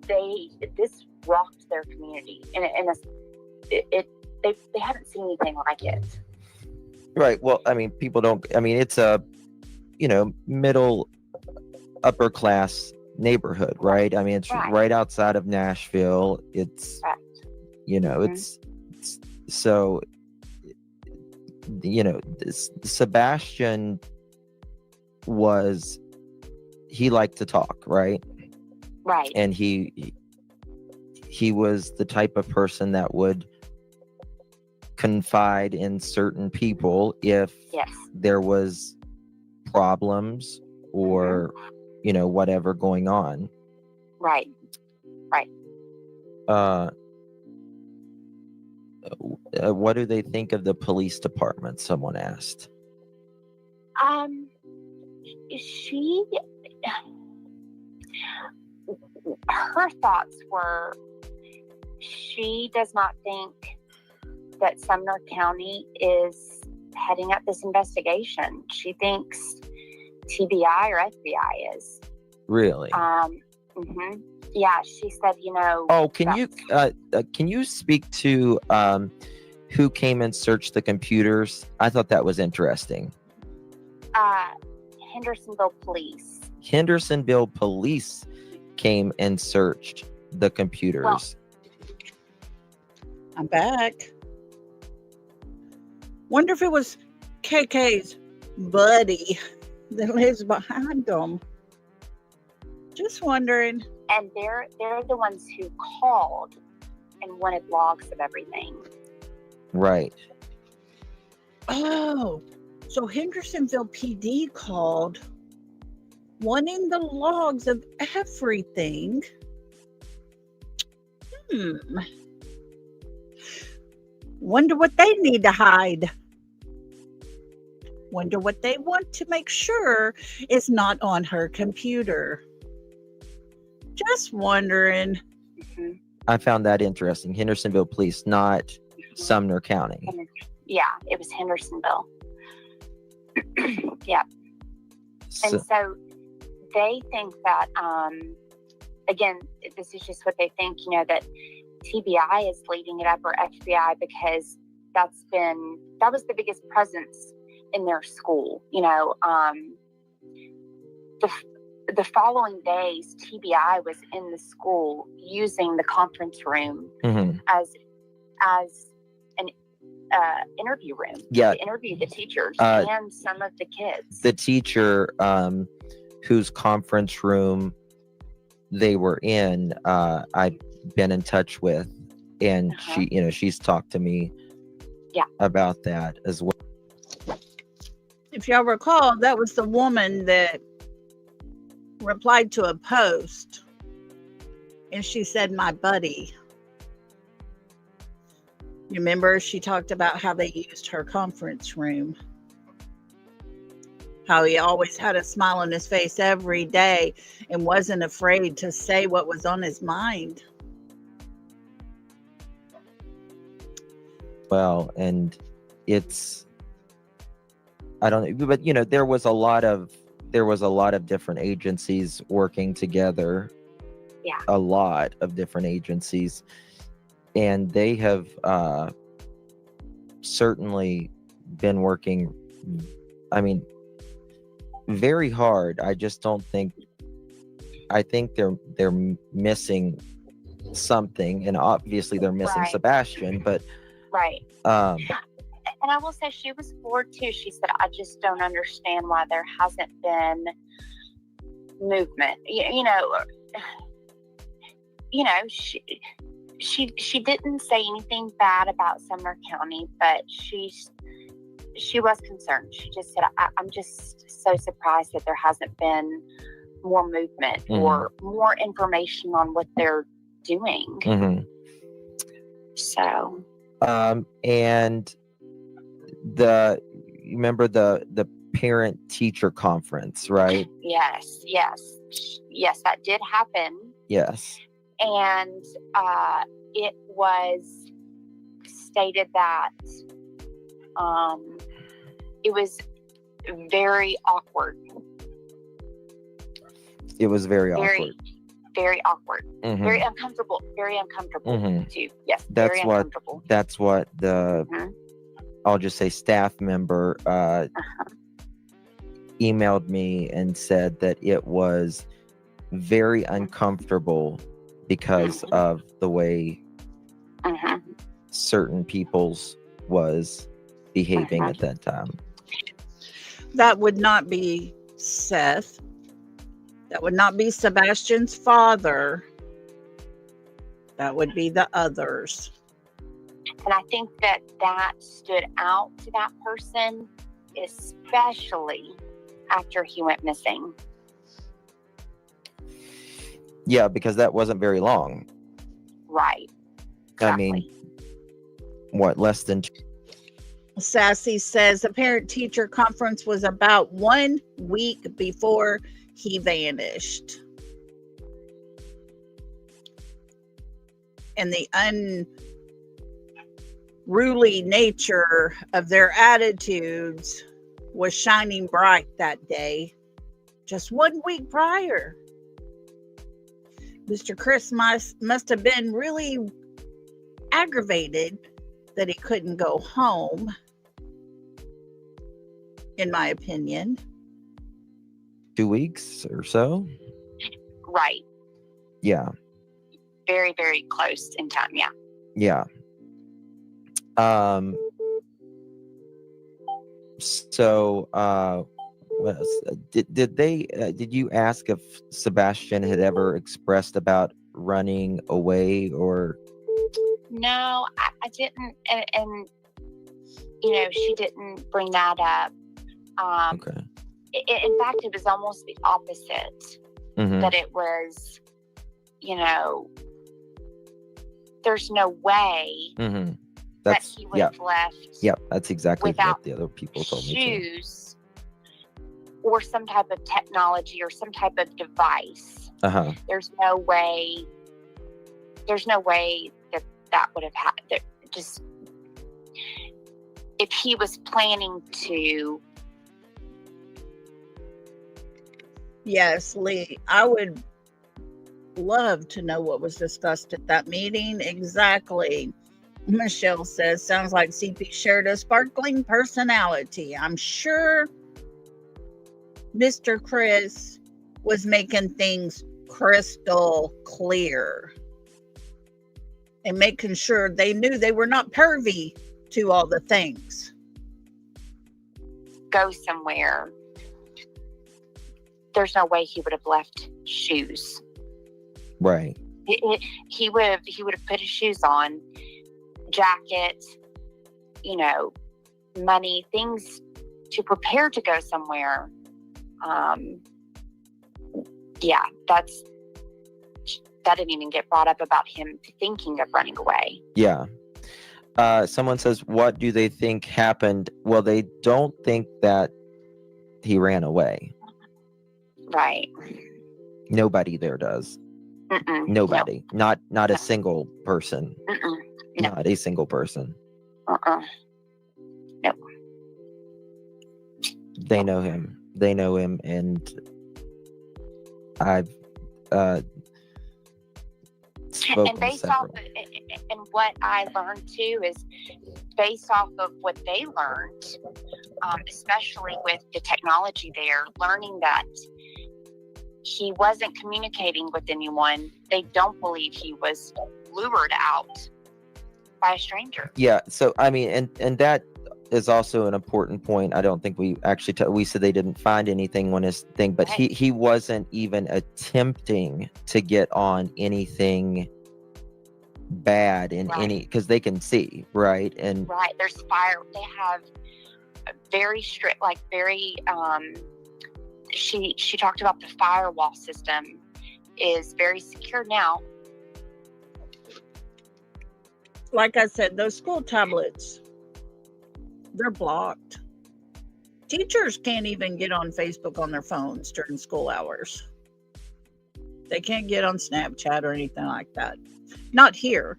this rocked their community, and they haven't seen anything like it. Right. Well, I mean, people don't. I mean, it's a middle upper class neighborhood, right? I mean, it's right outside of Nashville. It's it's so Sebastian he liked to talk, right? Right. And he was the type of person that would confide in certain people if there was problems or whatever going on. Right. What do they think of the police department? Someone asked. Her thoughts were, she does not think that Sumner County is heading up this investigation. She thinks TBI or FBI is. Really? Yeah, she said, Oh, can you speak to who came and searched the computers? I thought that was interesting. Hendersonville Police. Hendersonville Police came and searched the computers. Well, I'm back. Wonder if it was KK's buddy that lives behind them. Just wondering. And they're the ones who called and wanted logs of everything. Right. Oh, so Hendersonville PD called wanting the logs of everything. Wonder what they need to hide. Wonder what they want to make sure is not on her computer. Just wondering. I found that interesting. Hendersonville Police, not Sumner County. Yeah, it was Hendersonville. Yeah. And so they think that, again, this is just what they think, that TBI is leading it up, or FBI, because that was the biggest presence in their school. The following days, TBI was in the school using the conference room as an interview room. Yeah, to interview the teachers and some of the kids. The teacher whose conference room they were in, I've been in touch with, and she's talked to me about that as well. If y'all recall, that was the woman that replied to a post, and she said, "My buddy." You remember she talked about how they used her conference room, how he always had a smile on his face every day and wasn't afraid to say what was on his mind. Well, and I don't know, but there was a lot of different agencies working together. Yeah. A lot of different agencies, and they have certainly been working, very hard. I just don't think, I think they're missing something, and obviously they're missing Sebastian, but right. And I will say, she was floored too. She said, "I just don't understand why there hasn't been movement." She didn't say anything bad about Sumner County, but she was concerned. She just said, "I'm just so surprised that there hasn't been more movement or more information on what they're doing." So. And you remember the parent teacher conference, right? Yes, that did happen. Yes. And it was stated that it was very awkward. It was very awkward. Very awkward. Mhm. Very uncomfortable. Very uncomfortable Mhm. too. Yes, That's very what uncomfortable. that's what the Mhm. I'll just say staff member emailed me and said that it was very uncomfortable because Mhm. of the way Mhm. certain people's was behaving Mhm. at that time. That would not be Seth. That would not be Sebastian's father. That would be the others. And I think that stood out to that person, especially after he went missing. Yeah, because that wasn't very long. Right. I mean, what, less than Sassy says the parent teacher conference was about 1 week before he vanished. And the unruly nature of their attitudes was shining bright that day, just 1 week prior. Mr. Chris must have been really aggravated that he couldn't go home, in my opinion. 2 weeks or so. Right. Yeah. Very, very close in time. Yeah. Yeah. So what else? Did you ask if Sebastian had ever expressed about running away or? No, I didn't. And she didn't bring that up. Okay. In fact, it was almost the opposite. Mhm. That it was, there's no way Mhm. that he would have left. Yep, that's exactly without what the other people told me too. shoes or some type of technology or some type of device. Uh-huh. There's no way that would have happened. Just if he was planning to. Yes, Lee, I would love to know what was discussed at that meeting. Exactly. Michelle says, sounds like CP shared a sparkling personality. I'm sure Mr. Chris was making things crystal clear and making sure they knew they were not pervy to all the things. Go somewhere. There's no way he would have left shoes. Right. He would have put his shoes on, jacket, money, things to prepare to go somewhere. That didn't even get brought up about him thinking of running away. Yeah. Someone says, what do they think happened? Well, they don't think that he ran away. Right. Nobody there does. Mm-mm, Nobody. No. Not a single person. Mm-mm, no. Not a single person. Nope. They know him. They know him, and I've spoken And based several. off and what I learned too is based off of what they learned, especially with the technology there, learning that he wasn't communicating with anyone. They don't believe he was lured out by a stranger. Yeah. So I mean, and that is also an important point. I don't think we actually we said they didn't find anything on his thing, but Right. he wasn't even attempting to get on anything bad in Right. any, because they can see, right? And Right. There's fire. They have a very strict, very. She talked about the firewall system is very secure now. Like I said, those school tablets They're blocked. Teachers can't even get on Facebook on their phones during school hours. They can't get on Snapchat or anything like that. Not here.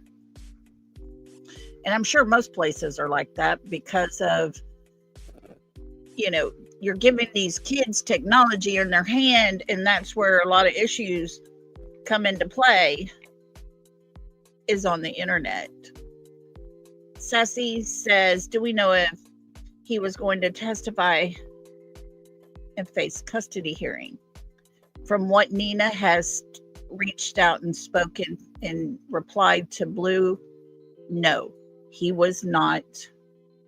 And I'm sure most places are like that because of, you're giving these kids technology in their hand, and that's where a lot of issues come into play, is on the internet. Sassy says, do we know if he was going to testify and face custody hearing? From what Nina has reached out and spoken and replied to Blue, no, he was not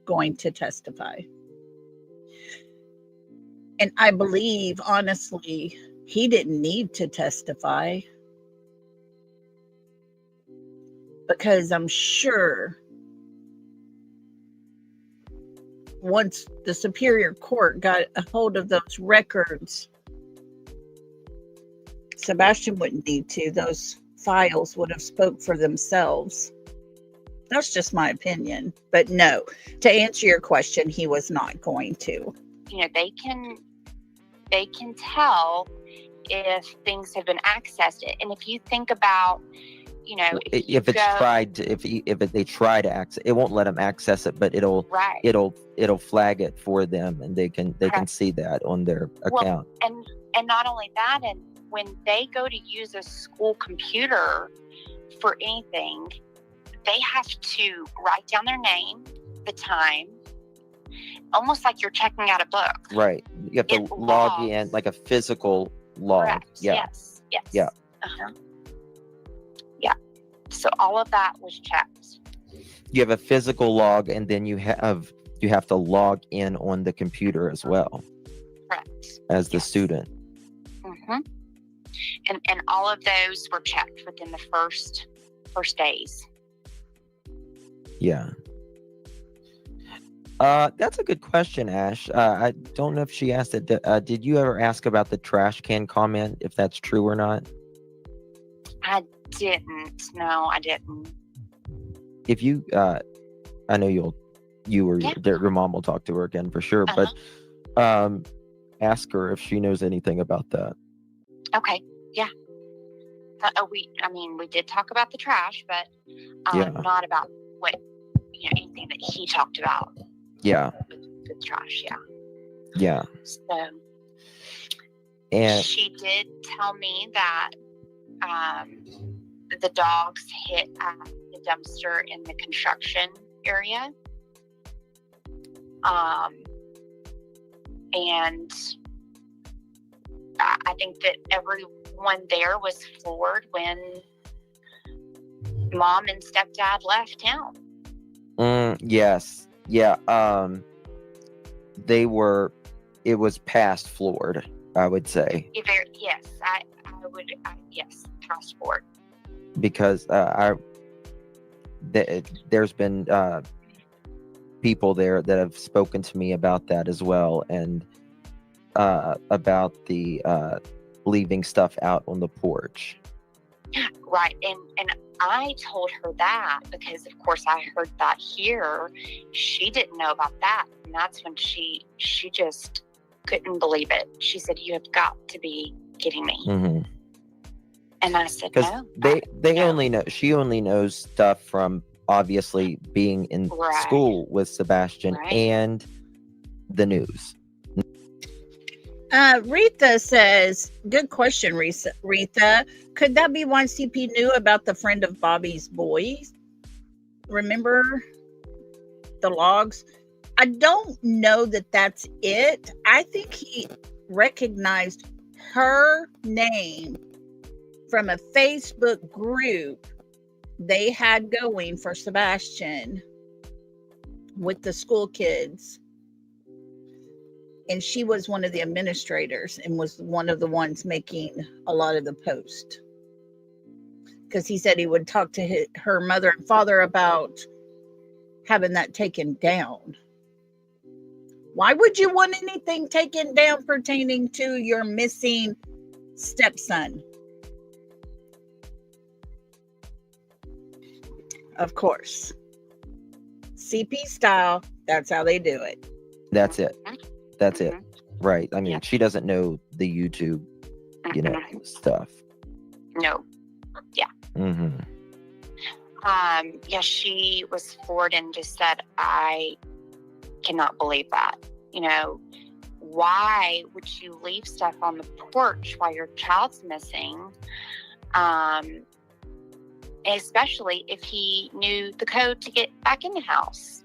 going to testify. And I believe, honestly, he didn't need to testify, because I'm sure once the Superior Court got a hold of those records, Sebastian wouldn't need to. Those files would have spoke for themselves. That's just my opinion. But no, to answer your question, he was not going to. They can tell if things have been accessed. And if you think about, if they try to access, it won't let them access it, but it'll flag it for them, and they can see that on their account. And not only that, and when they go to use a school computer for anything, they have to write down their name, the time, almost like you're checking out a book. Right. You have to log in, like a physical log. Correct. Yeah. Yes. Yeah. Yeah. So all of that was checked. You have a physical log, and then you have to log in on the computer as well. Correct. As the student. Mm-hmm. And all of those were checked within the first days. Yeah. That's a good question, Ash. I don't know if she asked it. Did you ever ask about the trash can comment, if that's true or not? I didn't. No, I didn't. If you, I know your mom will talk to her again for sure, but ask her if she knows anything about that. Okay. Yeah. We did talk about the trash, but not about what anything that he talked about. Yeah. With trash. Yeah. Yeah. So. And she did tell me that the dogs hit the dumpster in the construction area. And I think that everyone there was floored when mom and stepdad left town. Yes. Yeah. It was past floored, I would say. Yes, I would. Yes, past floored. Because there's been people there that have spoken to me about that as well, and about the leaving stuff out on the porch. Right, and I told her that because, of course, I heard that here. She didn't know about that, and that's when she just couldn't believe it. She said, "You have got to be kidding me." Mm-hmm. And I said, "Because no." They only know. She only knows stuff from obviously being in school with Sebastian and the news. Retha says, good question, Retha. Could that be why CP knew about the friend of Bobby's boys? Remember the logs? I don't know that that's it. I think he recognized her name from a Facebook group they had going for Sebastian with the school kids. And she was one of the administrators and was one of the ones making a lot of the post. Because he said he would talk to her mother and father about having that taken down. Why would you want anything taken down pertaining to your missing stepson? Of course. CP style. That's how they do it. That's it. That's it. Mhm. Right. I mean, Yeah. she doesn't know the YouTube, stuff. No. Mm-hmm. Yeah, she was floored and just said, I cannot believe that. Why would you leave stuff on the porch while your child's missing? Especially if he knew the code to get back in the house.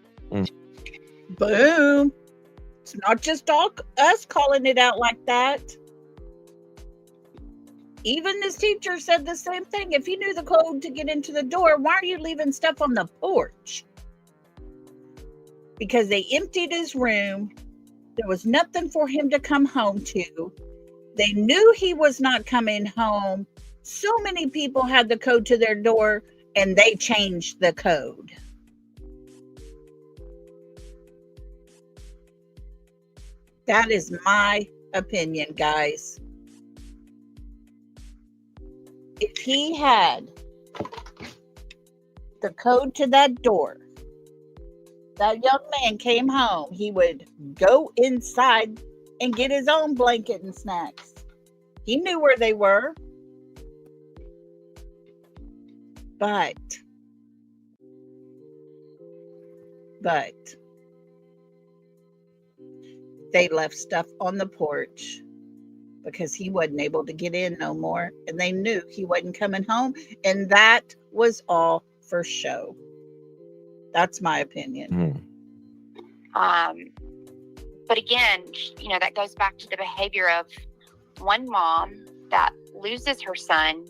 Boom. It's not just all us calling it out like that. Even this teacher said the same thing. If you knew the code to get into the door, why are you leaving stuff on the porch? Because they emptied his room. There was nothing for him to come home to. They knew he was not coming home. So many people had the code to their door, and they changed the code. That is my opinion, guys. If he had the code to that door, that young man came home, he would go inside and get his own blanket and snacks. He knew where they were. But they left stuff on the porch because he wasn't able to get in no more, and they knew he wasn't coming home, and that was all for show. That's my opinion. But again, that goes back to the behavior of one mom that loses her son.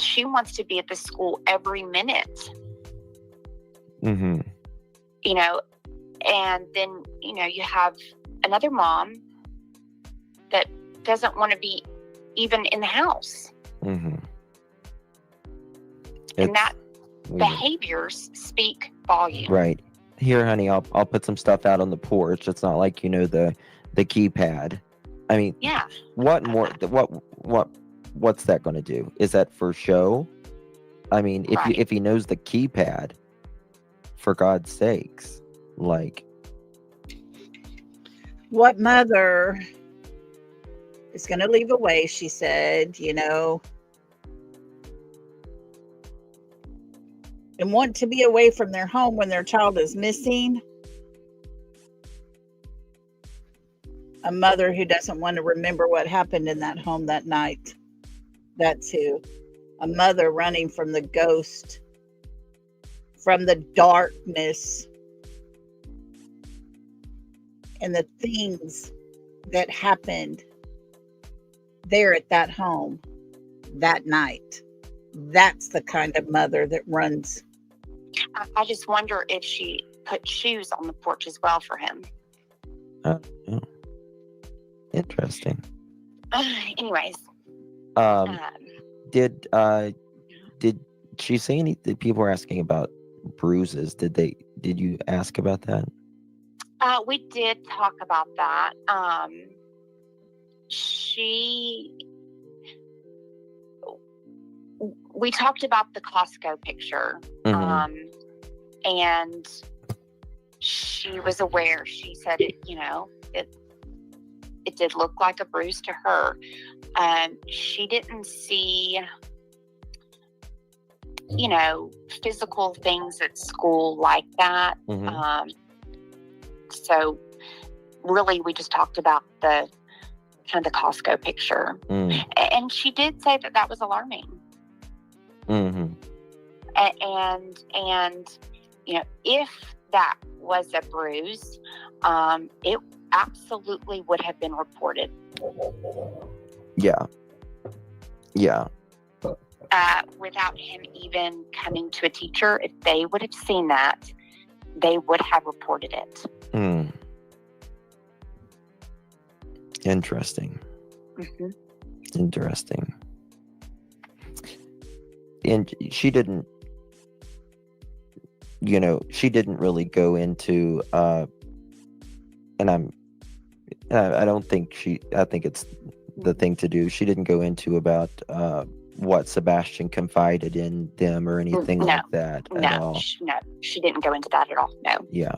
She wants to be at the school every minute. Mm-hmm. And then, you have another mom that doesn't want to be even in the house. Mm-hmm. And that behaviors speak volume. Right. Here, honey, I'll put some stuff out on the porch. It's not like the keypad. I mean, Yeah. What more? What's that going to do? Is that for show? I mean, if he knows the keypad, for God's sakes, like, what mother is going to leave away? She said, and want to be away from their home when their child is missing. A mother who doesn't want to remember what happened in that home that night. That's who. A mother running from the ghost, from the darkness, and the things that happened there at that home that night. That's the kind of mother that runs. I just wonder if she put shoes on the porch as well for him. Oh, interesting. Anyways. Did she say anything? People were asking about bruises. Did you ask about that? We did talk about that. We talked about the Costco picture. Mm-hmm. And she was aware. She said it did look like a bruise to her. She didn't see, physical things at school like that. Mm-hmm. So really, we just talked about the kind of the Costco picture. Mm. And she did say that was alarming. Mm-hmm. And if that was a bruise, it absolutely would have been reported. Yeah. Without him even coming to a teacher, if they would have seen that, they would have reported it. Mm. Interesting. Mm-hmm. Interesting. And she didn't really go into and I don't think I think it's the thing to do. She didn't go into about what Sebastian confided in them or anything No, like that at no, all. no, she didn't go into that at all. No. Yeah.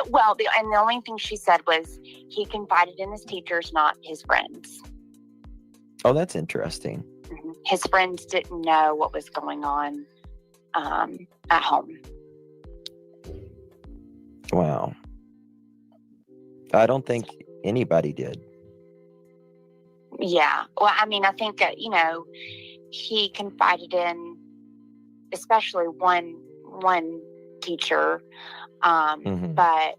Well, the only thing she said was he confided in his teachers, not his friends. Oh, that's interesting. His friends didn't know what was going on at home. Wow. I don't think anybody did. Yeah. Well, I mean, I think, he confided in especially one teacher. But,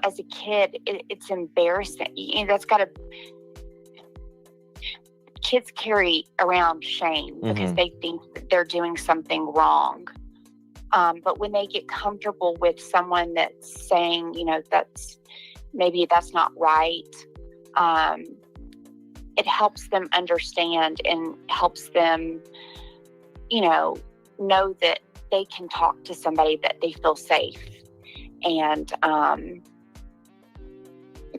as a kid, it's embarrassing. Kids carry around shame because they think that they're doing something wrong. But when they get comfortable with someone that's saying, that's not right, it helps them understand and helps them, know that they can talk to somebody that they feel safe. And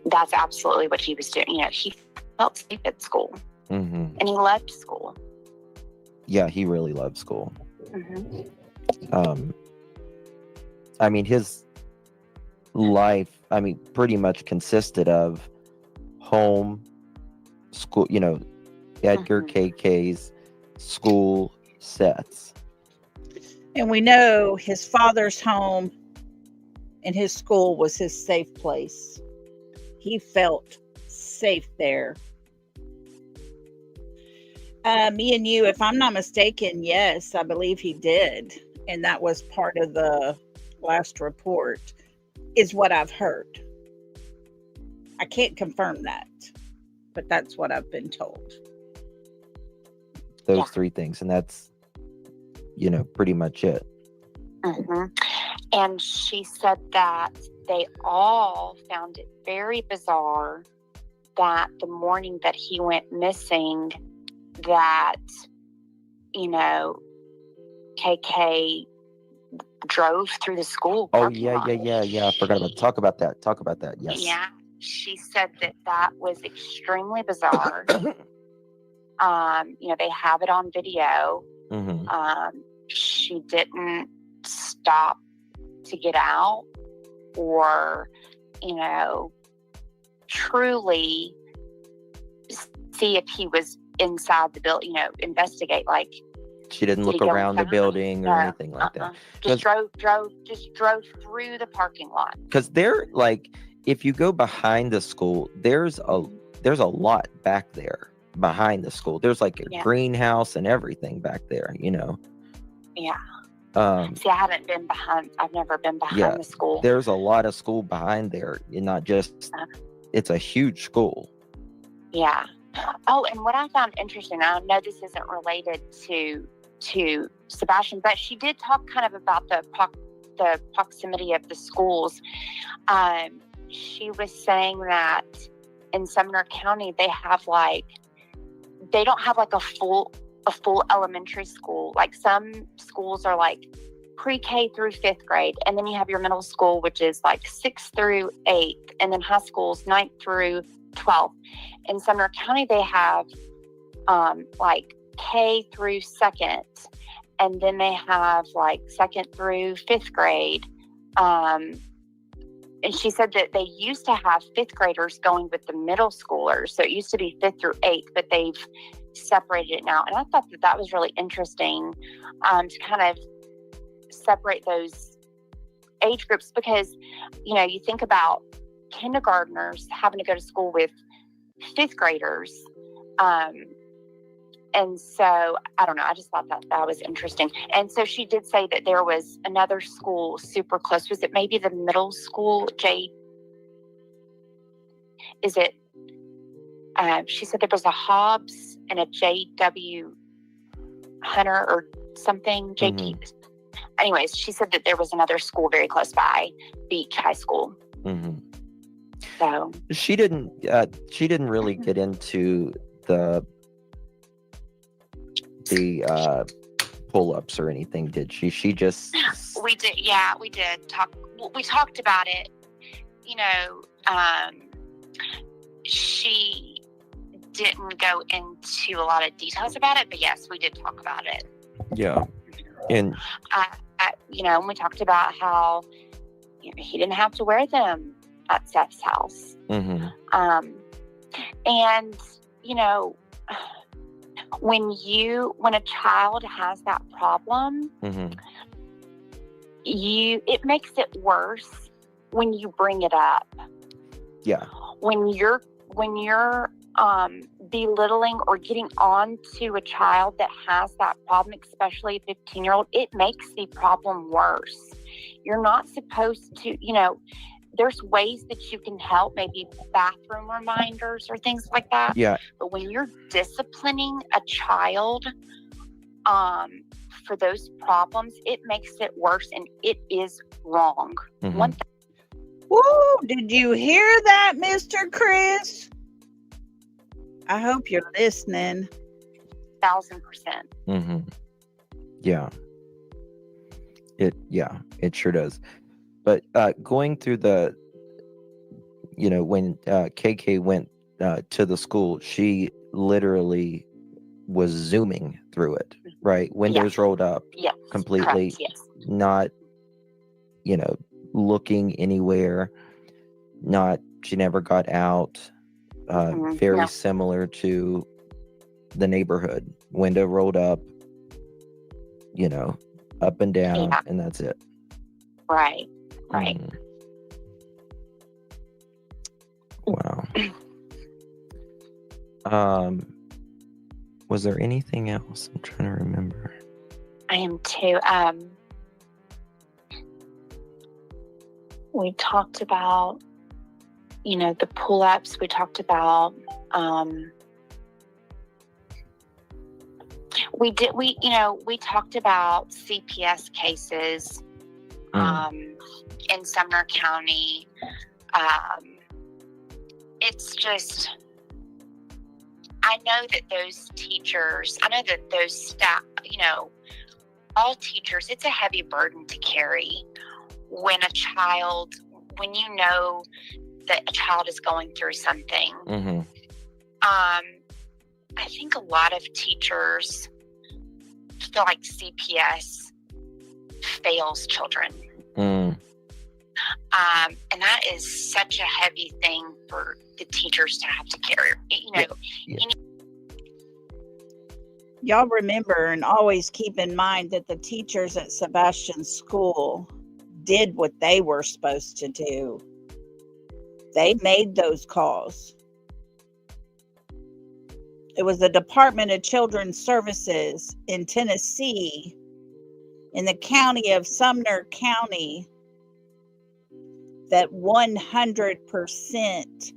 that's absolutely what he was doing. He felt safe at school. And he loved school. Yeah, he really loved school. I mean, his life, pretty much consisted of home, school, Edgar KK's school sets. And we know his father's home and his school was his safe place. He felt safe there. Me and you, if I'm not mistaken, yes, I believe he did. And that was part of the last report, is what I've heard. I can't confirm that, but that's what I've been told. Those three things, and that's, pretty much it. And she said that they all found it very bizarre that the morning that he went missing, that, KK drove through the school parking lot. I forgot about talk about that. Yes. Yeah, she said that was extremely bizarre. They have it on video. She didn't stop to get out or, truly see if he was inside the building, investigate, like, she didn't look around the building or anything like that. Just drove through the parking lot. Because they're like, if you go behind the school, there's a lot back there behind the school. There's like a greenhouse and everything back there, Yeah. See, I've never been behind the school. There's a lot of school behind there, and not just, it's a huge school. Yeah. Oh, and what I found interesting, I know this isn't related to Sebastian, but she did talk kind of about the proximity of the schools. She was saying that in Sumner County, they don't have like a full elementary school. Like, some schools are like pre-K through 5th grade, and then you have your middle school, which is like 6th through 8th, and then high school's 9th through 12th. In Sumner County, they have like K through 2nd, and then they have like 2nd through 5th grade. And she said that they used to have 5th graders going with the middle schoolers, so it used to be 5th through 8th, but they've separated it now. And I thought that was really interesting, to kind of separate those age groups, because you think about kindergartners having to go to school with 5th graders, and so I don't know, I just thought that was interesting. And so she did say that there was another school super close. Was it maybe the middle school, she said there was a Hobbs and a J.W. Hunter or something, JT. Anyways, she said that there was another school very close by, Beach High School. So she didn't really get into the pull-ups or anything, did she? She just we did talk. We talked about it. She didn't go into a lot of details about it, but yes, we did talk about it. Yeah. And And we talked about how he didn't have to wear them at Seth's house. mm-hmm. And when a child has that problem, Mm-hmm. it makes it worse when you bring it up. Yeah. When you're belittling or getting on to a child that has that problem, especially a 15-year-old, it makes the problem worse. You're not supposed to, there's ways that you can help, maybe bathroom reminders or things like that. Yeah. But when you're disciplining a child for those problems, it makes it worse, and it is wrong. Mm-hmm. Woo! Did you hear that, Mr. Chris? I hope you're listening. 1,000%. Mm-hmm. Yeah. It sure does. But going through the, when KK went to the school, she literally was zooming through it, right? Windows rolled up, Yes, completely, correct, yes. not, looking anywhere. She never got out. Very No. similar to the neighborhood. Window rolled up, up and down, and that's it. Right. Mm. Wow. Was there anything else? I'm trying to remember. I am too. We talked about, the pull-ups. We talked about, we talked about CPS cases, in Sumner County. It's just, I know that those staff, all teachers, it's a heavy burden to carry when you know that a child is going through something. Mm-hmm. I think a lot of teachers feel like CPS fails children. Mm. And that is such a heavy thing for the teachers to have to carry. Y'all remember and always keep in mind that the teachers at Sebastian's school did what they were supposed to do. They made those calls. It was the Department of Children's Services in Tennessee, in the county of Sumner County, that 100%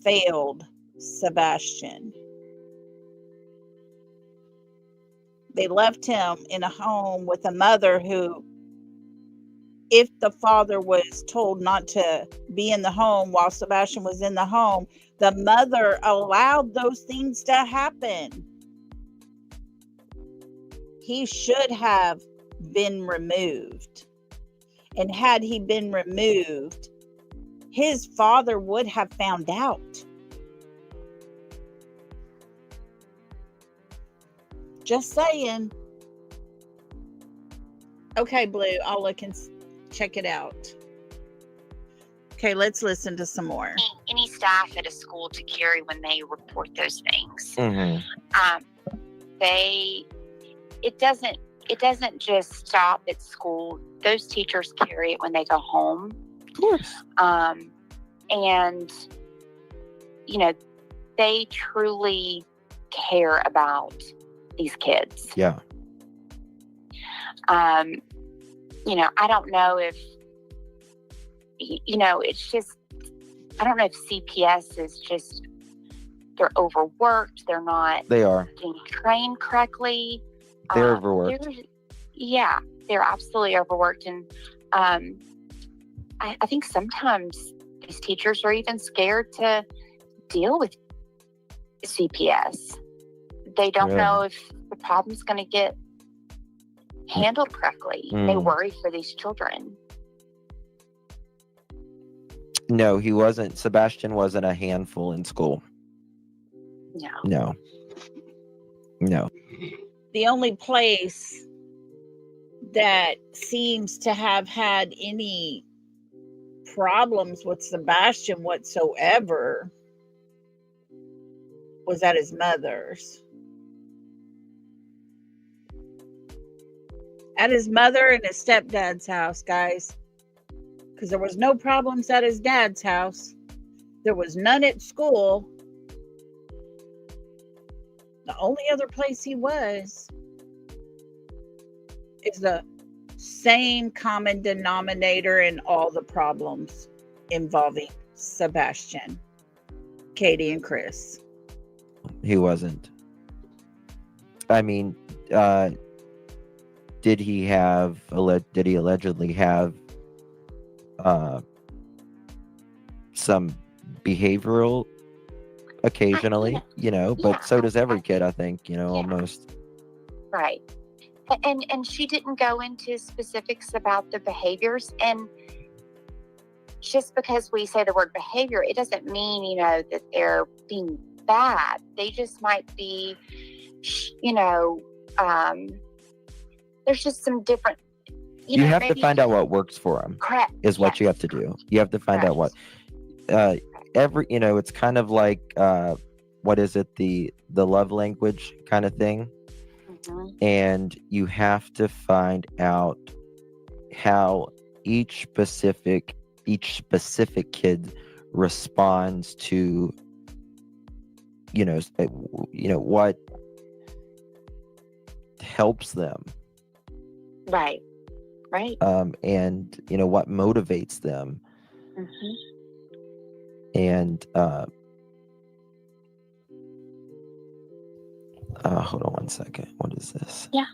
failed Sebastian. They left him in a home with a mother who, if the father was told not to be in the home while Sebastian was in the home, the mother allowed those things to happen. He should have been removed. And had he been removed, his father would have found out. Just saying. Okay, Blue, I'll look and check it out. Okay, let's listen to some more. Any staff at a school to carry when they report those things. Mm-hmm. It doesn't just stop at school. Those teachers carry it when they go home. Of course. And they truly care about these kids. Yeah. I don't know if, it's just, I don't know if CPS is just, they're overworked. They are. Being trained correctly. They're overworked. They're absolutely overworked. And I think sometimes these teachers are even scared to deal with CPS. They don't know if the problem's going to get handled correctly. They worry for these children. No, he wasn't. Sebastian wasn't a handful in school. No. No. The only place that seems to have had any problems with Sebastian whatsoever was at his mother's. At his mother and his stepdad's house, guys. Because there was no problems at his dad's house. There was none at school. The only other place he was is the same common denominator in all the problems involving Sebastian, Katie, and Chris. He wasn't. I mean, did he allegedly have some behavioral occasionally, but so does every kid, I think, almost. Right. And she didn't go into specifics about the behaviors. And just because we say the word behavior, it doesn't mean, that they're being bad. They just might be, there's just some different, you have to find out what works for them. Correct. Is what you have to do. You have to find out what, it's kind of like, what is it? The love language kind of thing. Mm-hmm. And you have to find out how each specific kid responds to, what helps them. Right. And what motivates them. Mm-hmm. And hold on one second. What is this? Yeah.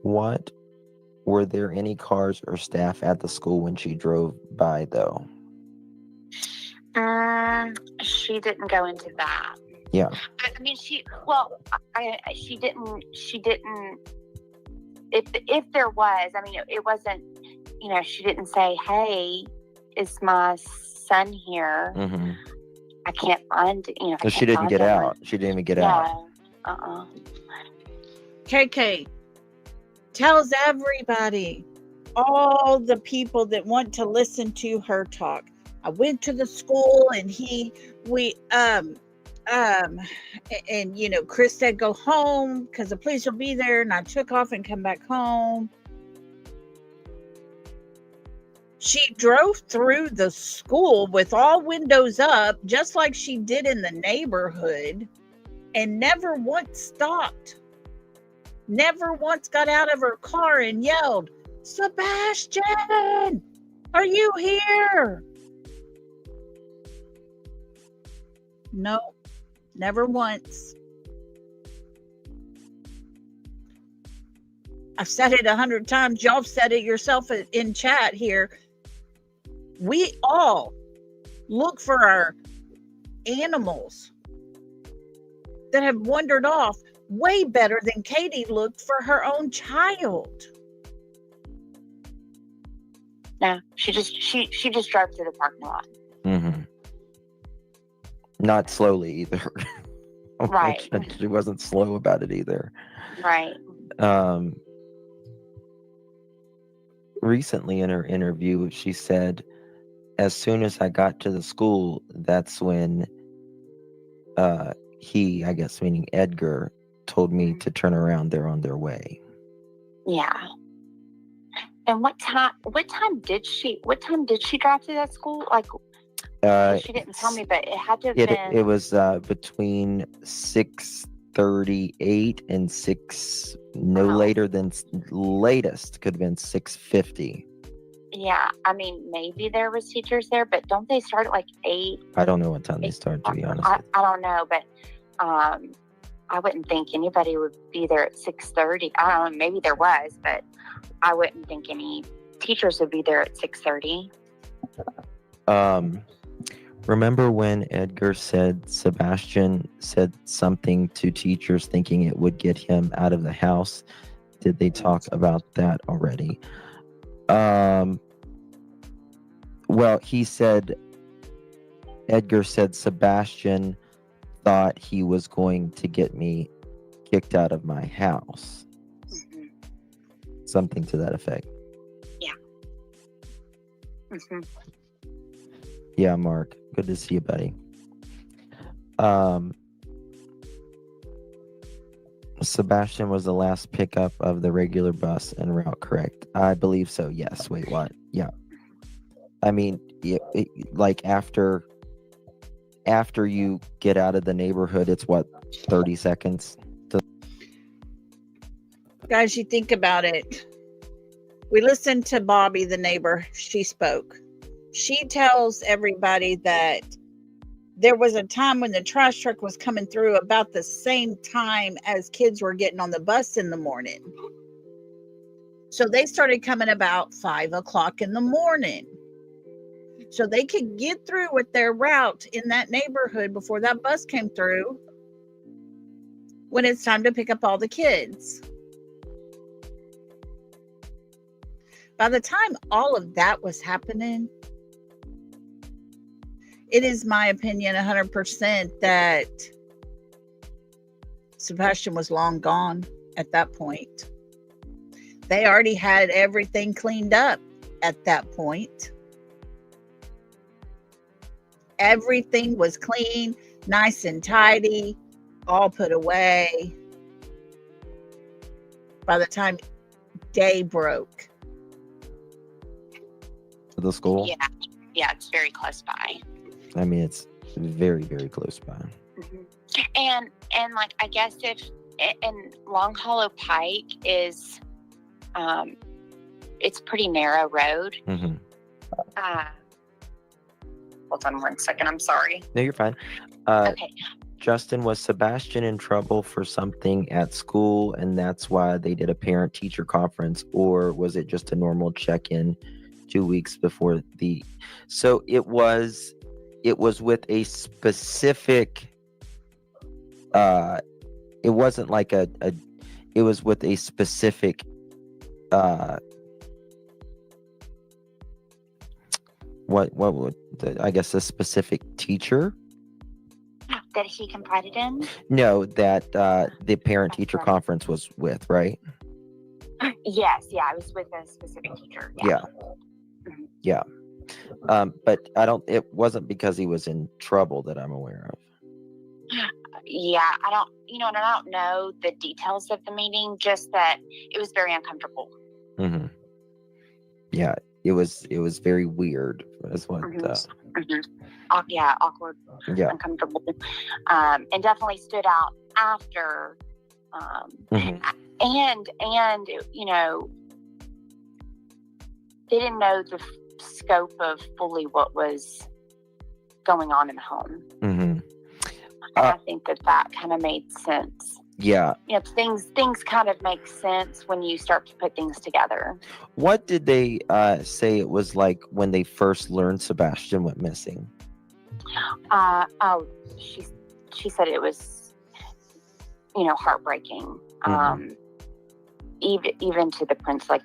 What were there any cars or staff at the school when she drove by, though? She didn't go into that. Yeah. I mean, she didn't. If there was, I mean, it wasn't. She didn't say, "Hey, is my son here?" Mm-hmm. I can't find. She didn't get out. She didn't even get out. KK tells everybody, all the people that want to listen to her talk. I went to the school and Chris said go home because the police will be there, and I took off and come back home. She drove through the school with all windows up, just like she did in the neighborhood, and never once stopped. Never once got out of her car and yelled, "Sebastian, are you here?" No, never once. I've said it 100 times. Y'all have said it yourself in chat here. We all look for our animals that have wandered off way better than Katie looked for her own child. No, she just drove through the parking lot. Mm-hmm. Not slowly either. Right. She wasn't slow about it either. Right. Recently in her interview, she said, as soon as I got to the school, that's when he, I guess meaning Edgar, told me to turn around. They're on their way. Yeah. And what time did she drive to that school? Like, she didn't tell me, but it had to have been. It was between 6:38 and 6. No later than latest could have been 6:50. Yeah, I mean, maybe there was teachers there, but don't they start at like 8? I don't know what time they start, to be honest. I don't know, but I wouldn't think anybody would be there at 6:30. I don't know, maybe there was, but I wouldn't think any teachers would be there at 6:30. Remember when Edgar said Sebastian said something to teachers thinking it would get him out of the house? Did they talk about that already? Well, he said Edgar said Sebastian thought he was going to get me kicked out of my house. Mhm. Something to that effect. Mhm. Yeah, Mark. Good to see you, buddy. Sebastian was the last pickup of the regular bus en route, correct? I believe so, yes. Wait, what? Yeah. I mean, like after you get out of the neighborhood, it's what, 30 seconds? Guys, you think about it. We listened to Bobby, the neighbor. She spoke. She tells everybody that there was a time when the trash truck was coming through about the same time as kids were getting on the bus in the morning. So they started coming about 5 o'clock in the morning. So they could get through with their route in that neighborhood before that bus came through when it's time to pick up all the kids. By the time all of that was happening, it is my opinion 100% that Sebastian was long gone at that point. They already had everything cleaned up at that point. Everything was clean, nice and tidy, all put away. By the time day broke. The school? Yeah, it's very close by. I mean, it's very, very close by. Mhm. And like, I guess if and Long Hollow Pike is, it's pretty narrow road. Mm-hmm. Hold on 1 second. I'm sorry. No, you're fine. Okay. Justin, was Sebastian in trouble for something at school and that's why they did a parent-teacher conference, or was it just a normal check-in 2 weeks before the... So it was with a specific... it wasn't like it was with a specific... what would... I guess a specific teacher? That he confided in? No, that the parent-teacher conference was with, right? Yes, yeah, I was with a specific teacher. Yeah. Yeah. But it wasn't because he was in trouble that I'm aware of. Yeah, I don't know the details of the meeting, just that it was very uncomfortable. Mm-hmm. Yeah, it was very weird. That's what. Yeah, awkward. Yeah. Uncomfortable. And definitely stood out after. And they didn't know the scope of fully what was going on in the home. Mm-hmm. And I think that kind of made sense. Yeah. Things kind of make sense when you start to put things together. What did they say it was like when they first learned Sebastian went missing? She said it was, heartbreaking. Even to the point, like,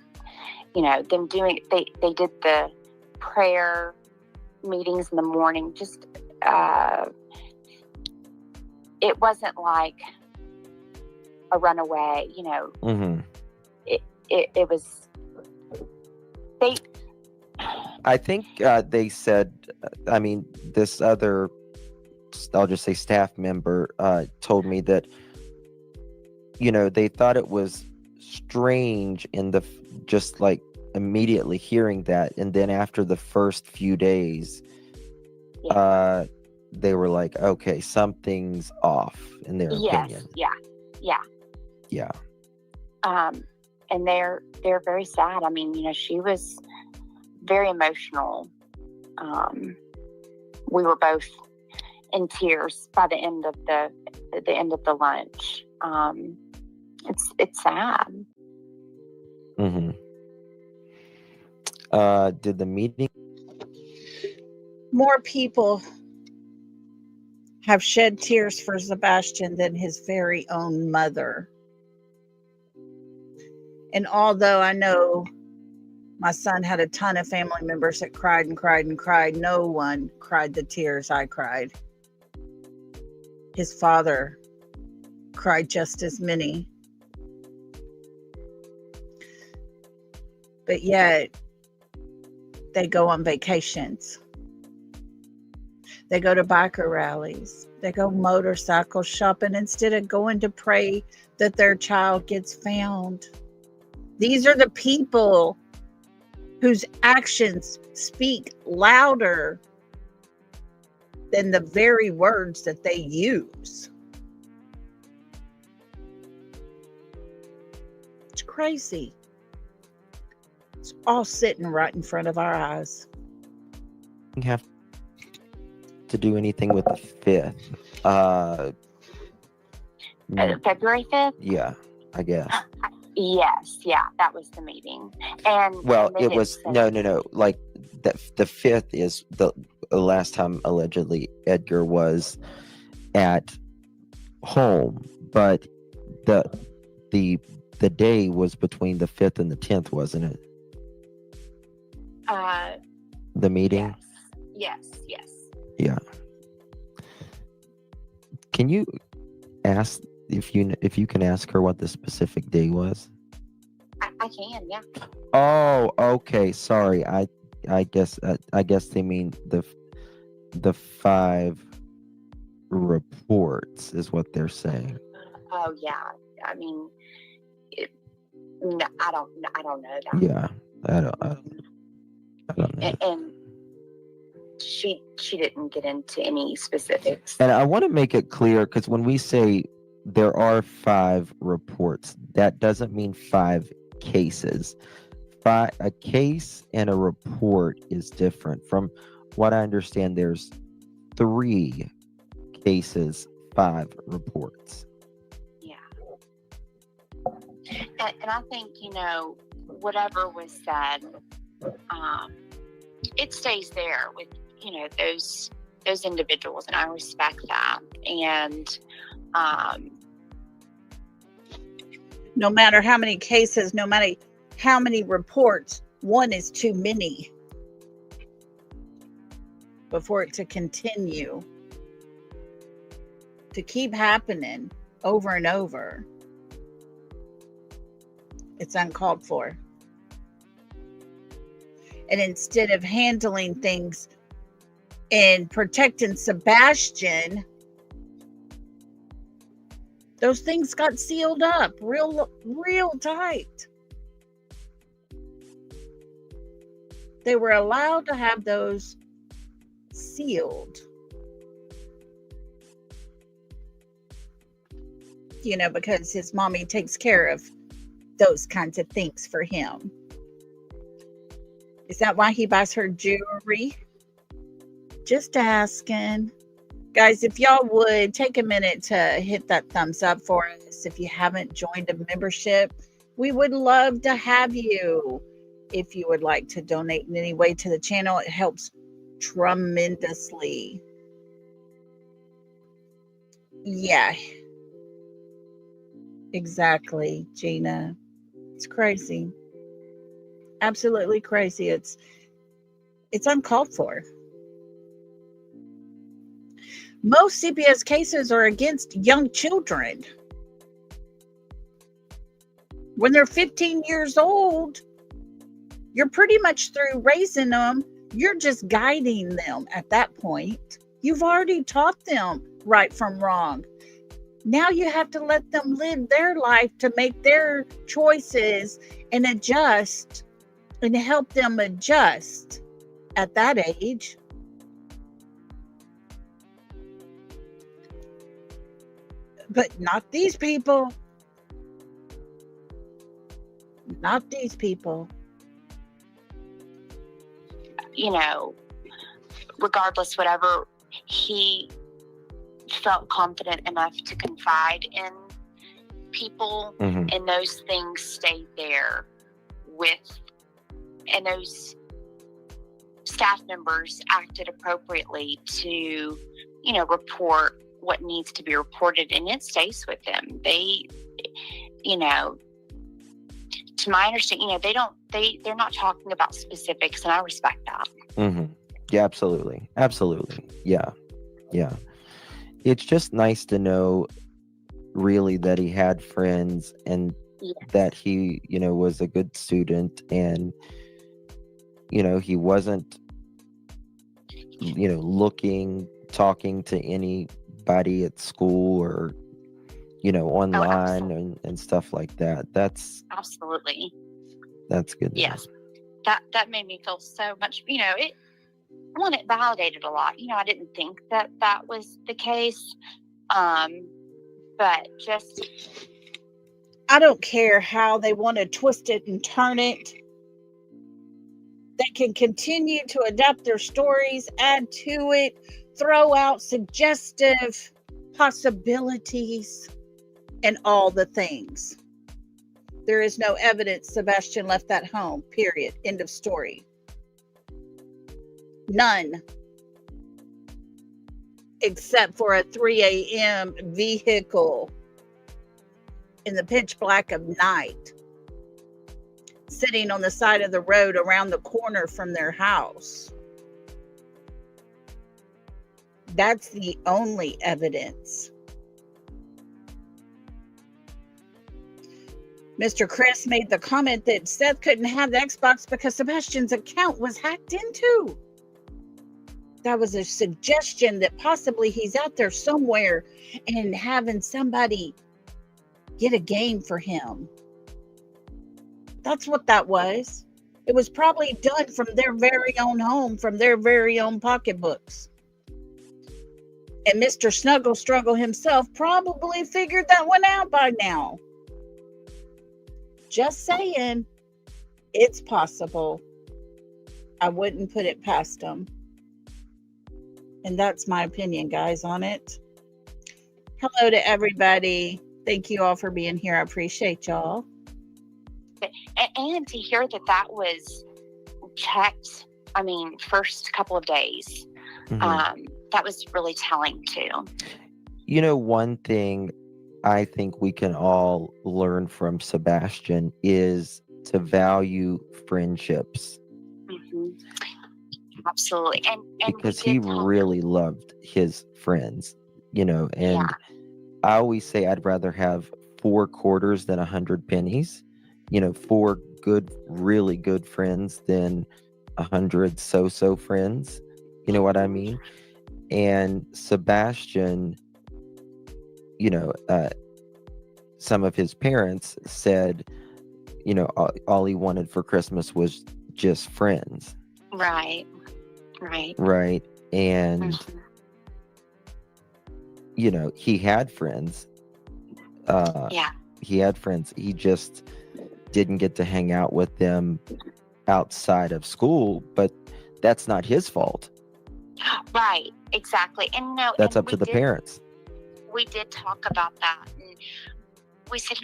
them doing, they did the prayer meetings in the morning. Just, it wasn't like a runaway, it was, I think they said, I mean, this other, I'll just say staff member told me that, they thought it was strange in just like immediately hearing that. And then after the first few days, they were like, okay, something's off in their opinion. Yeah. And they're very sad. I mean, she was very emotional. We were both in tears by the end of the lunch. It's sad. Mm-hmm. Did the meeting... More people have shed tears for Sebastian than his very own mother. And although I know My son had a ton of family members that cried and cried and cried. No one cried the tears I cried. His father cried just as many. But yet, they go on vacations. They go to biker rallies. They go motorcycle shopping instead of going to pray that their child gets found. These are the people whose actions speak louder than the very words that they use. It's crazy. It's all sitting right in front of our eyes. You have to do anything with the 5th. February 5th? Yeah, I guess. Yes, yeah, that was the meeting. And Well, they it didn't was say- no. Like the 5th is the last time allegedly Edgar was at home, but the day was between the 5th and the 10th, wasn't it? The meeting. Yes. Yeah. Can you ask if you can ask her what the specific day was? I can, yeah. Oh, okay. Sorry. I guess they mean the 5 reports is what they're saying. Oh, yeah. I mean, no, I don't know that. Yeah. I don't know. And she didn't get into any specifics. And I want to make it clear, because when we say there are 5 reports, that doesn't mean 5 cases. A case and a report is different. From what I understand, there's 3 cases, 5 reports. Yeah. And I think, whatever was said, it stays there with, those individuals, and I respect that. And No matter how many cases, no matter how many reports, one is too many before it to continue to keep happening over and over. It's uncalled for. And instead of handling things and protecting Sebastian, those things got sealed up real tight. They were allowed to have those sealed. Because his mommy takes care of those kinds of things for him. Is that why he buys her jewelry? Just asking. Guys, if y'all would take a minute to hit that thumbs up for us. If you haven't joined a membership, we would love to have you. If you would like to donate in any way to the channel, it helps tremendously. Yeah. Exactly, Gina. It's crazy. Absolutely crazy. It's uncalled for. Most CPS cases are against young children. When they're 15 years old, you're pretty much through raising them. You're just guiding them at that point. You've already taught them right from wrong. Now you have to let them live their life to make their choices and adjust and help them adjust at that age. But not these people. Not these people. Regardless, whatever, he felt confident enough to confide in people, and those things stayed there and those staff members acted appropriately to, report what needs to be reported, and it stays with them. They, to my understanding, they don't they're not talking about specifics, and I respect that. Yeah, absolutely. Absolutely. Yeah. Yeah. It's just nice to know really that he had friends and Yes. that he, was a good student, and, he wasn't, talking to anybody at school or, Oh, online absolutely. and stuff like that. That's Absolutely. good. to know. Yes. That made me feel so much, it validated a lot. I didn't think that was the case. But just, I don't care how they want to twist it and turn it. They can continue to adapt their stories, add to it, throw out suggestive possibilities, and all the things. There is no evidence Sebastian left that home, period. End of story. None. Except for a 3 a.m. vehicle in the pitch black of night, sitting on the side of the road around the corner from their house. That's the only evidence. Mr. Chris made the comment that Seth couldn't have the Xbox because Sebastian's account was hacked into. That was a suggestion that possibly he's out there somewhere and having somebody get a game for him. That's what that was. It was probably done from their very own home, from their very own pocketbooks. And Mr. Snuggle Struggle himself probably figured that one out by now. Just saying, it's possible. I wouldn't put it past them. And that's my opinion, guys, on it. Hello to everybody. Thank you all for being here. I appreciate y'all. And to hear that was checked, first couple of days, that was really telling too. One thing I think we can all learn from Sebastian is to value friendships. Absolutely. And because he really loved his friends, and Yeah. I always say I'd rather have 4 quarters than 100 pennies, 4 good, really good friends than 100 so-so friends. You know what I mean? And Sebastian, some of his parents said, all he wanted for Christmas was just friends. Right. And, he had friends. He had friends. He just didn't get to hang out with them outside of school, but that's not his fault. Right. Exactly. And that's up to the parents. We did talk about that. And we said,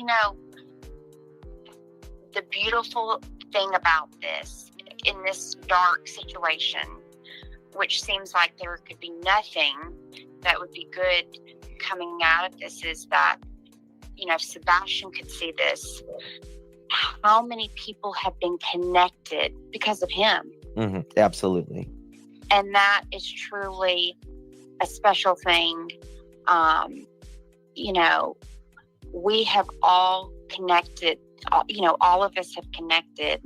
the beautiful thing about this, in this dark situation, which seems like there could be nothing that would be good coming out of this, is that, if Sebastian could see this, how many people have been connected because of him. Absolutely. And that is truly a special thing. We have all connected, all of us have connected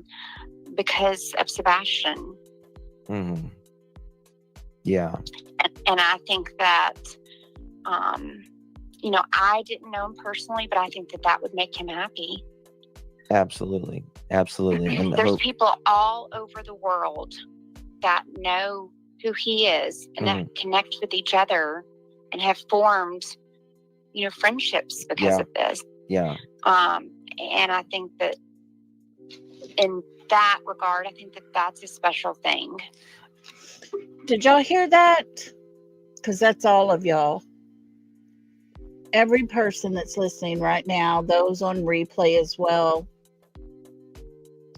because of Sebastian. Yeah. And I think that, I didn't know him personally, but I think that would make him happy. Absolutely. And there's people all over the world that know who he is and that connect with each other and have formed, friendships because of this. Yeah. And I think that in that regard, I think that that's a special thing. Did y'all hear that? Because that's all of y'all. Every person that's listening right now, those on replay as well,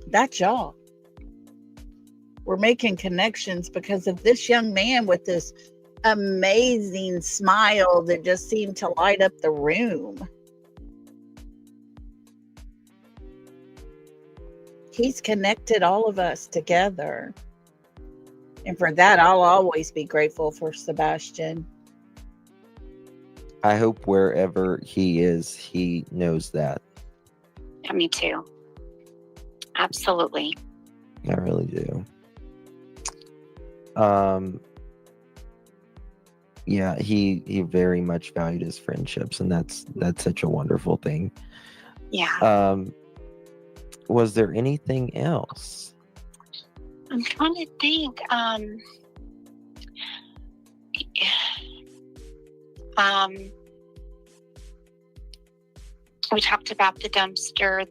that's y'all. We're making connections because of this young man with this amazing smile that just seemed to light up the room. He's connected all of us together. And for that, I'll always be grateful for Sebastian. I hope wherever he is, he knows that. Yeah, me too. Absolutely. I really do. Yeah, he very much valued his friendships, and that's such a wonderful thing. Yeah. Was there anything else? I'm trying to think. We talked about the dumpster,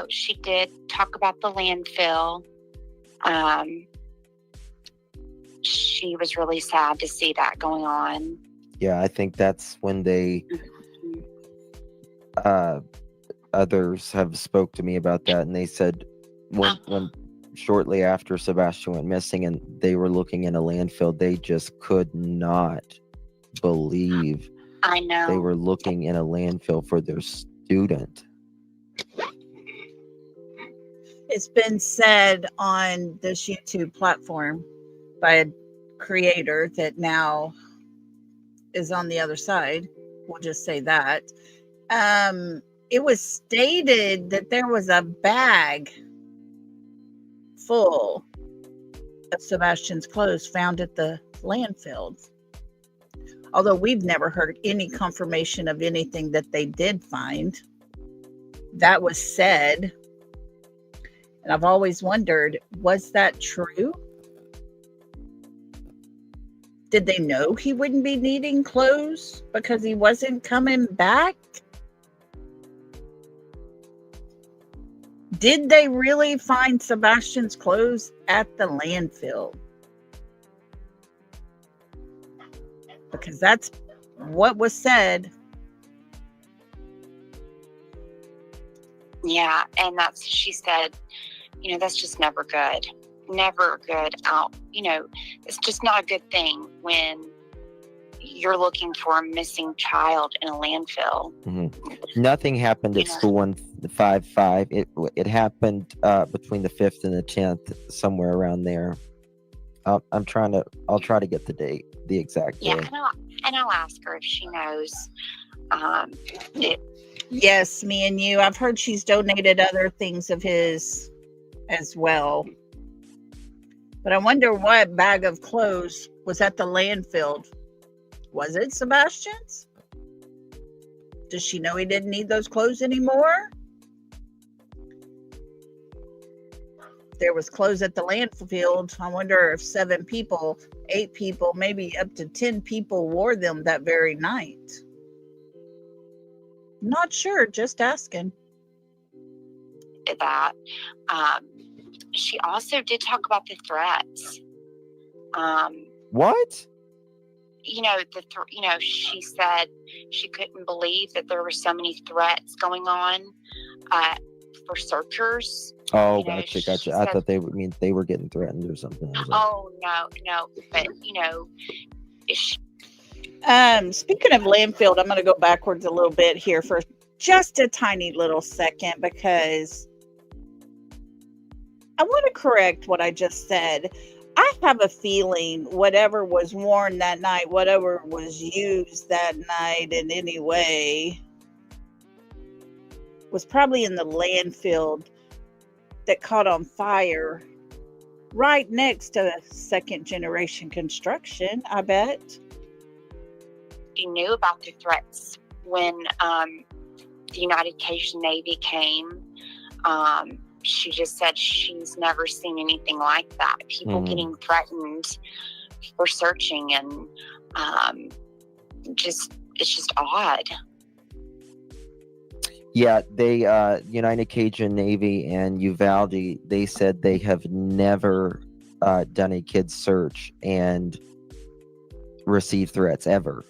she did talk about the landfill. She was really sad to see that going on. Yeah, I think that's when they others have spoke to me about that, and they said when shortly after Sebastian went missing and they were looking in a landfill, they just could not believe I know. they were looking in a landfill for their student. It's been said on this YouTube platform by a creator that now is on the other side. We'll just say that. It was stated that there was a bag full of Sebastian's clothes found at the landfill. Although we've never heard any confirmation of anything that they did find. That was said. And I've always wondered, was that true? Did they know he wouldn't be needing clothes because he wasn't coming back? Did they really find Sebastian's clothes at the landfill? Because that's what was said. Yeah, and she said, that's just never good. Never good out. It's just not a good thing when you're looking for a missing child in a landfill. Mm-hmm. Nothing happened at school 155. It happened between the 5th and the 10th, somewhere around there. I'll try to get the date, the exact day. Yeah, and I'll ask her if she knows. Yes, me and you. I've heard she's donated other things of his as well. But I wonder what bag of clothes was at the landfill. Was it Sebastian's? Does she know he didn't need those clothes anymore? There was clothes at the landfill. I wonder if 7 people, 8 people, maybe up to 10 people wore them that very night. Not sure, just asking. That. She also did talk about the threats. What? She said she couldn't believe that there were so many threats going on for searchers. Oh, gotcha. I thought they were getting threatened or something. Oh, no. But, speaking of landfill, I'm going to go backwards a little bit here for just a tiny little second because I want to correct what I just said. I have a feeling whatever was worn that night, whatever was used that night in any way, was probably in the landfill that caught on fire right next to second generation construction, I bet. She knew about the threats when the United Cajun Navy came. She just said she's never seen anything like that. People getting threatened for searching, and it's just odd. Yeah, they United Cajun Navy and Uvalde, they said they have never done a kid's search and received threats ever.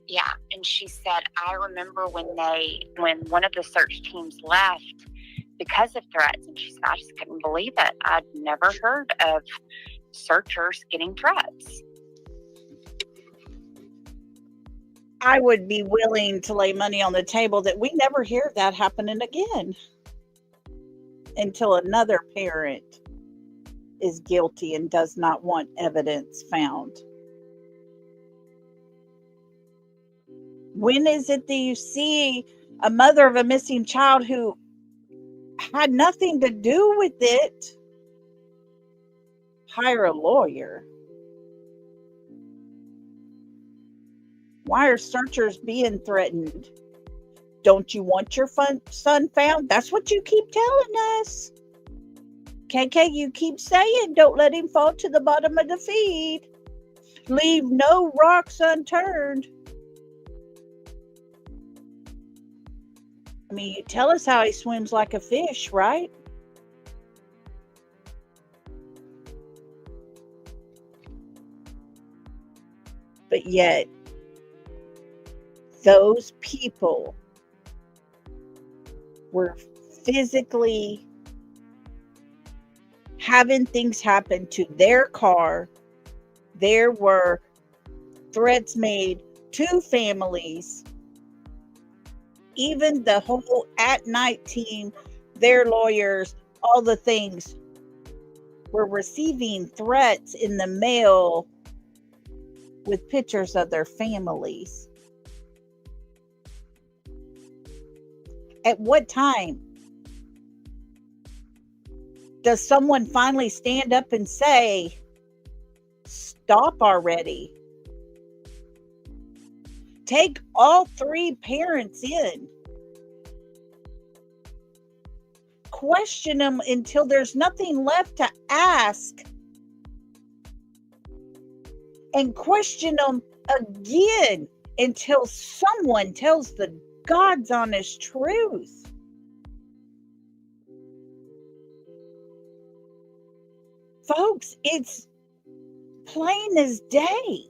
Yeah, and she said, I remember when one of the search teams left because of threats, and she said, I just couldn't believe it. I'd never heard of searchers getting threats. I would be willing to lay money on the table that we never hear that happening again. until another parent is guilty and does not want evidence found. When is it that you see a mother of a missing child who had nothing to do with it hire a lawyer? Why are searchers being threatened? Don't you want your son found? That's what you keep telling us. KK, you keep saying don't let him fall to the bottom of the feed. Leave no rocks unturned. I mean, you tell us how he swims like a fish, right? But yet, those people were physically having things happen to their car. There were threats made to families. Even the whole at night team, their lawyers, all the things were receiving threats in the mail with pictures of their families. At what time does someone finally stand up and say, stop already? Take all three parents in. Question them until there's nothing left to ask. And question them again until someone tells the God's honest truth. Folks, it's plain as day.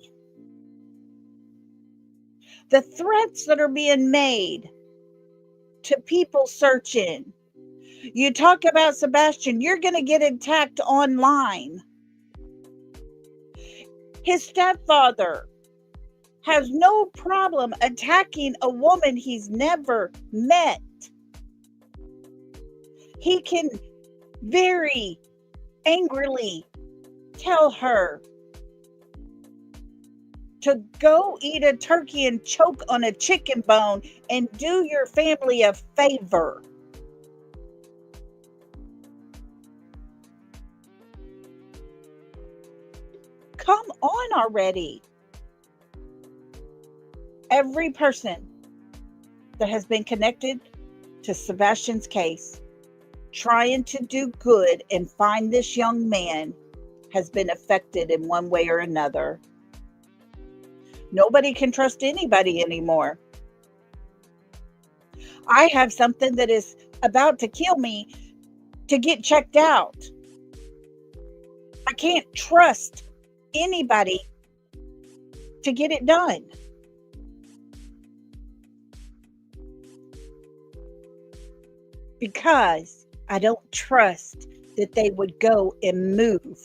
The threats that are being made to people searching. You talk about Sebastian, you're going to get attacked online. His stepfather has no problem attacking a woman he's never met. He can very angrily tell her to go eat a turkey and choke on a chicken bone and do your family a favor. Come on already. Every person that has been connected to Sebastian's case, trying to do good and find this young man, has been affected in one way or another. Nobody can trust anybody anymore. I have something that is about to kill me to get checked out. I can't trust anybody to get it done. Because I don't trust that they would go and move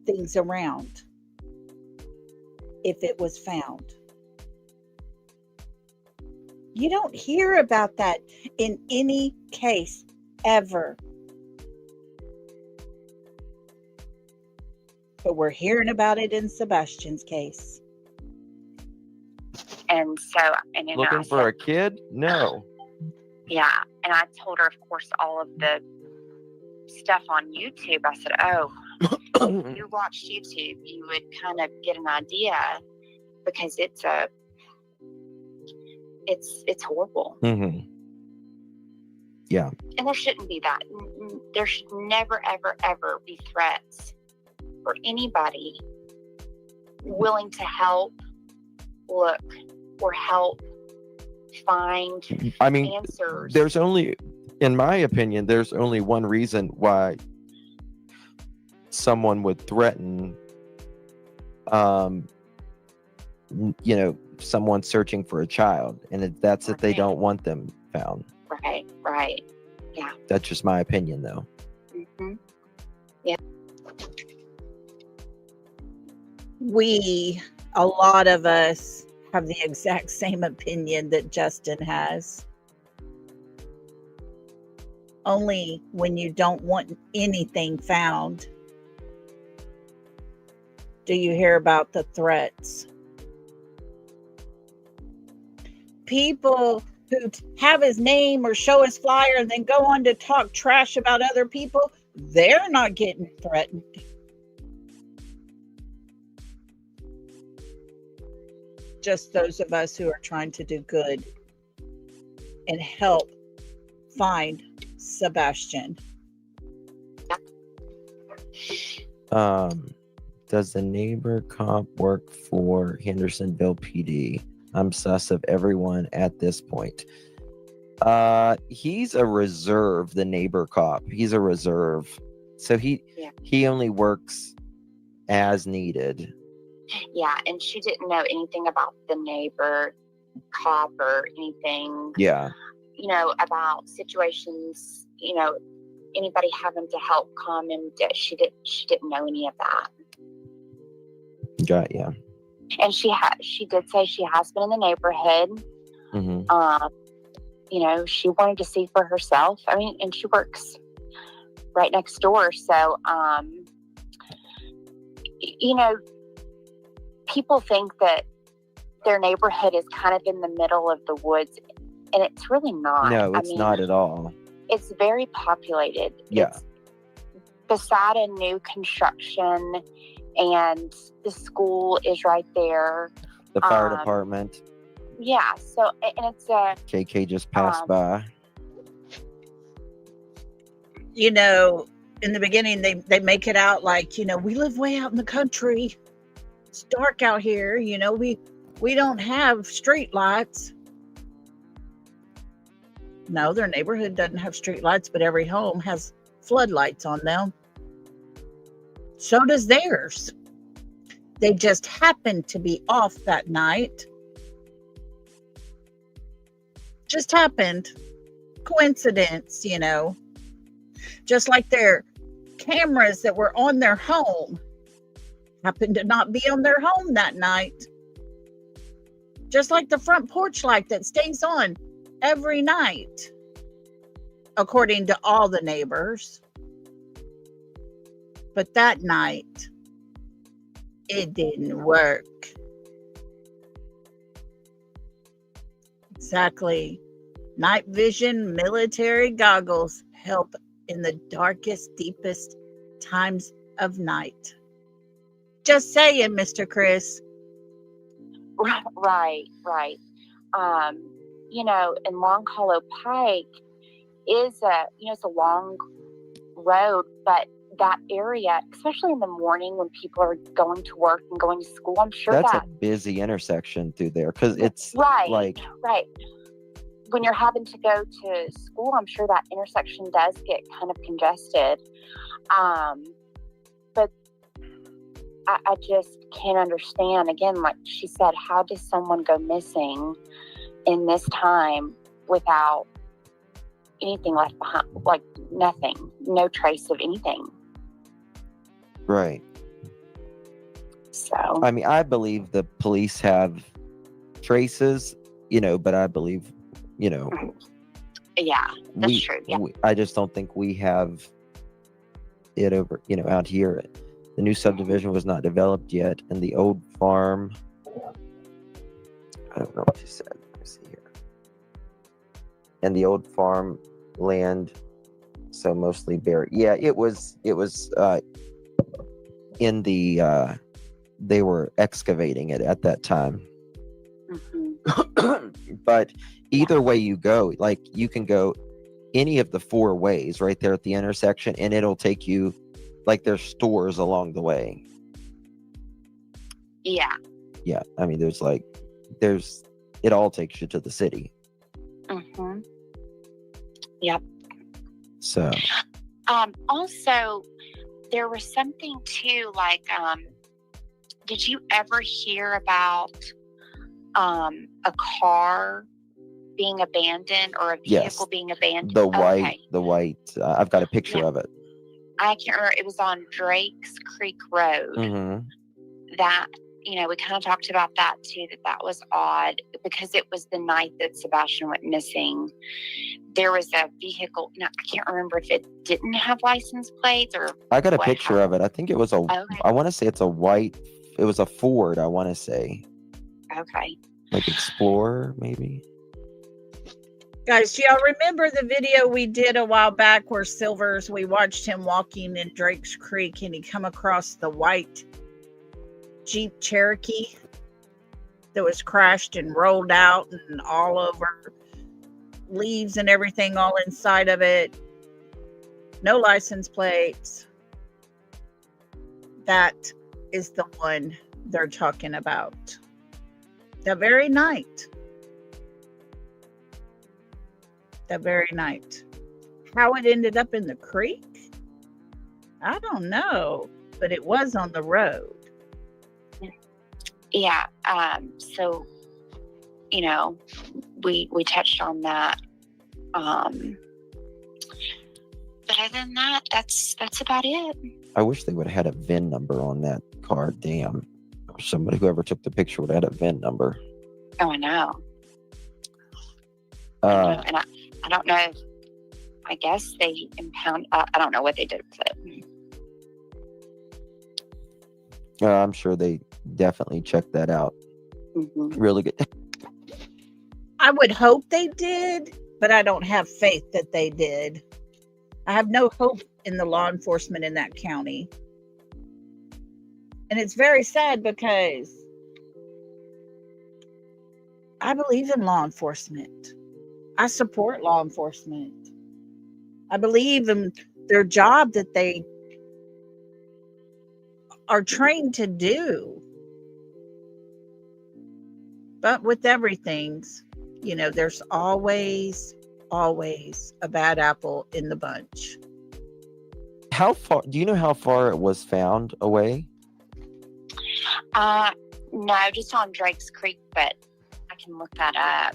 things around if it was found. You don't hear about that in any case ever. But we're hearing about it in Sebastian's case. And so, and you know, Looking for a kid? No. Yeah. And I told her, of course, all of the stuff on YouTube. I said, oh, if you watched YouTube, you would kind of get an idea, because it's horrible. Mm-hmm. Yeah. And there shouldn't be that. There should never, ever, ever be threats for anybody willing to help look or help find answers. There's only, in my opinion, there's only one reason why someone would threaten, someone searching for a child, and that's if they don't want them found. Right. Yeah. That's just my opinion, though. Mm-hmm. Yeah. A lot of us have the exact same opinion that Justin has. only when you don't want anything found do you hear about the threats. People who have his name or show his flyer and then go on to talk trash about other people, they're not getting threatened. Just those of us who are trying to do good and help find Sebastian. Does the neighbor cop work for Hendersonville PD? I'm sus of everyone at this point. He's a reserve, the neighbor cop. He's a reserve. So he only works as needed. Yeah, and she didn't know anything about the neighbor cop or anything. Yeah. About situations, anybody having to help calm him. She didn't know any of that. Got ya. And she did say she has been in the neighborhood. Mm-hmm. She wanted to see for herself. I mean, and she works right next door. So, people think that their neighborhood is kind of in the middle of the woods, and it's really not. No, it's not at all. It's very populated. Yeah. It's beside a new construction, and the school is right there. The fire department. Yeah. So, and it's a KK just passed by. In the beginning, they make it out like, we live way out in the country. It's dark out here. We don't have street lights. No, their neighborhood doesn't have street lights, but every home has floodlights on them. So does theirs. They just happened to be off that night. Just happened. Coincidence, Just like their cameras that were on their home happened to not be on their home that night. Just like the front porch light that stays on every night, according to all the neighbors. But that night, it didn't work. Exactly. Night vision military goggles help in the darkest, deepest times of night. Just saying, Mr. Chris. Right. And Long Hollow Pike is it's a long road, but that area, especially in the morning when people are going to work and going to school, I'm sure that's a busy intersection through there because it's right. When you're having to go to school, I'm sure that intersection does get kind of congested. But I just can't understand. Again, like she said, how does someone go missing in this time without anything left behind? Like nothing, no trace of anything. Right. So, I mean, I believe the police have traces, but I believe, yeah, that's true. Yeah. I just don't think we have it over, out here. The new subdivision was not developed yet, and the old farm. I don't know what she said. Let me see here. And the old farm land, so mostly bare. Yeah, it was. In the. They were excavating it at that time. Mm-hmm. But either way you go, like you can go any of the four ways right there at the intersection, and it'll take you. Like there's stores along the way. Yeah. Yeah. I mean, it all takes you to the city. Mm-hmm. Yep. So. Also, there was something too, like, did you ever hear about a car being abandoned or a vehicle being abandoned? The white. I've got a picture of it. I can't remember. It was on Drakes Creek Road. Mm-hmm. That we kind of talked about that too, that was odd because it was the night that Sebastian went missing. There was a vehicle. Now, I can't remember if it didn't have license plates or. I got a what picture of it. I think it was Okay. I want to say it's a white, it was a Ford, I want to say. Okay. Like Explorer, maybe? Guys, do y'all remember the video we did a while back where we watched him walking in Drake's Creek and he come across the white Jeep Cherokee that was crashed and rolled out and all over, leaves and everything all inside of it, no license plates? That is the one they're talking about. That very night. How it ended up in the creek, I don't know, but it was on the road. Yeah. So, we touched on that. But other than that, that's about it. I wish they would have had a VIN number on that car. Damn. Somebody, whoever took the picture, would have had a VIN number. Oh, I know. And I don't know. I guess they impound. I don't know what they did with it. I'm sure they definitely checked that out. Mm-hmm. Really good. I would hope they did, but I don't have faith that they did. I have no hope in the law enforcement in that county. And it's very sad because I believe in law enforcement. I support law enforcement. I believe in their job that they are trained to do. But with everything, there's always a bad apple in the bunch. How far, do you know how far it was found away? No, just on Drake's Creek, but I can look that up.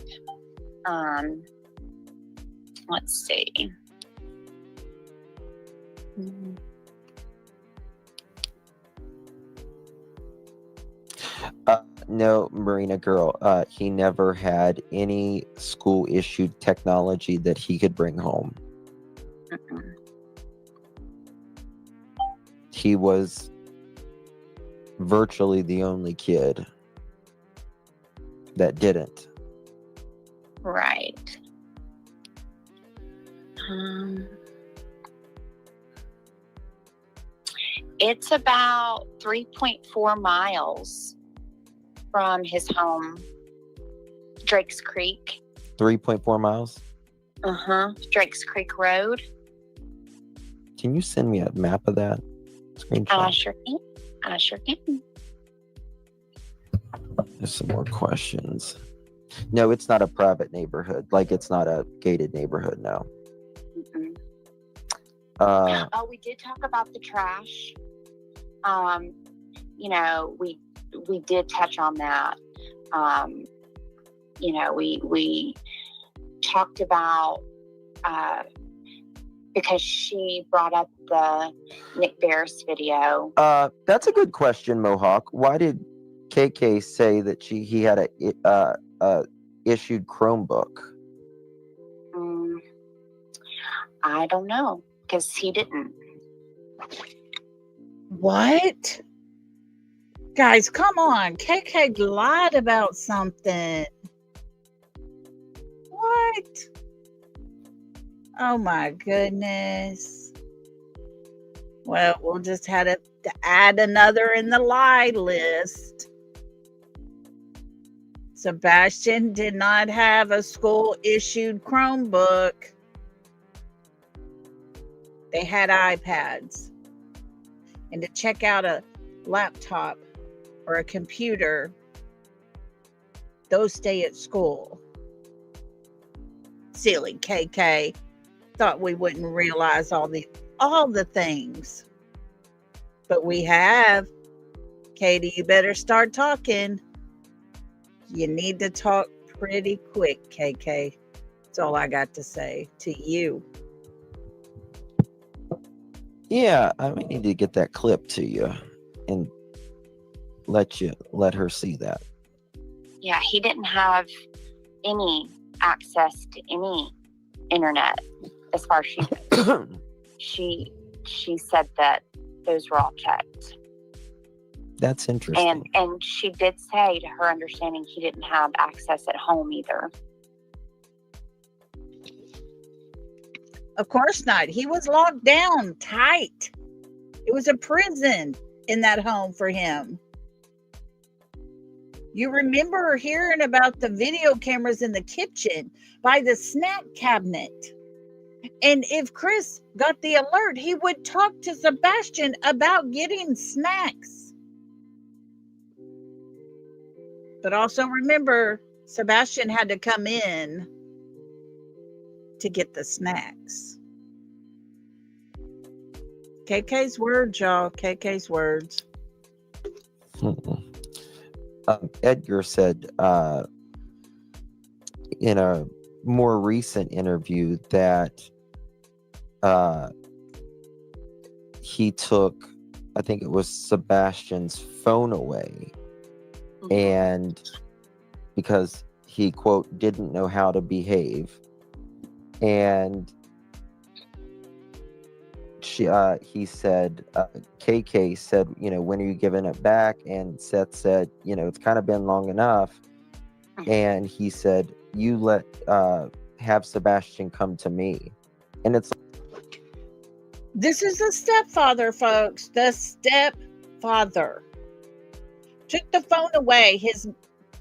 Let's see. No, Marina girl. He never had any school issued technology that he could bring home. Mm-mm. He was virtually the only kid that didn't. Right. It's about 3.4 miles from his home, Drake's Creek. 3.4 miles? Drake's Creek Road. Can you send me a map of that? Screenshot. I sure can. There's some more questions. No, it's not a private neighborhood. Like, it's not a gated neighborhood, no. We did talk about the trash. We did touch on that. We talked about because she brought up the Nick Barris video. That's a good question, Mohawk. Why did KK say that he had a issued Chromebook? I don't know, because he didn't. What? Guys, come on. KK lied about something. What? Oh my goodness. Well, we'll just have to add another in the lie list. Sebastian did not have a school issued Chromebook. They had iPads. And to check out a laptop or a computer, those stay at school. Silly KK. Thought we wouldn't realize all the things. But we have. Katie, you better start talking. You need to talk pretty quick, KK. That's all I got to say to you. Yeah, I may need to get that clip to you. And let her see that. Yeah, he didn't have any access to any internet as far as she said that those were all checked. That's interesting. And she did say, to her understanding, he didn't have access at home either. Of course not. He was locked down tight. It was a prison in that home for him. You remember hearing about the video cameras in the kitchen by the snack cabinet. And if Chris got the alert, he would talk to Sebastian about getting snacks. But also remember, Sebastian had to come in to get the snacks. KK's words, y'all. KK's words. Edgar said in a more recent interview that he took, I think it was Sebastian's phone away, and because he, quote, didn't know how to behave, and he said, KK said, when are you giving it back? And Seth said, it's kind of been long enough. And he said, you have Sebastian come to me. And it's this is the stepfather, folks. The stepfather took the phone away. His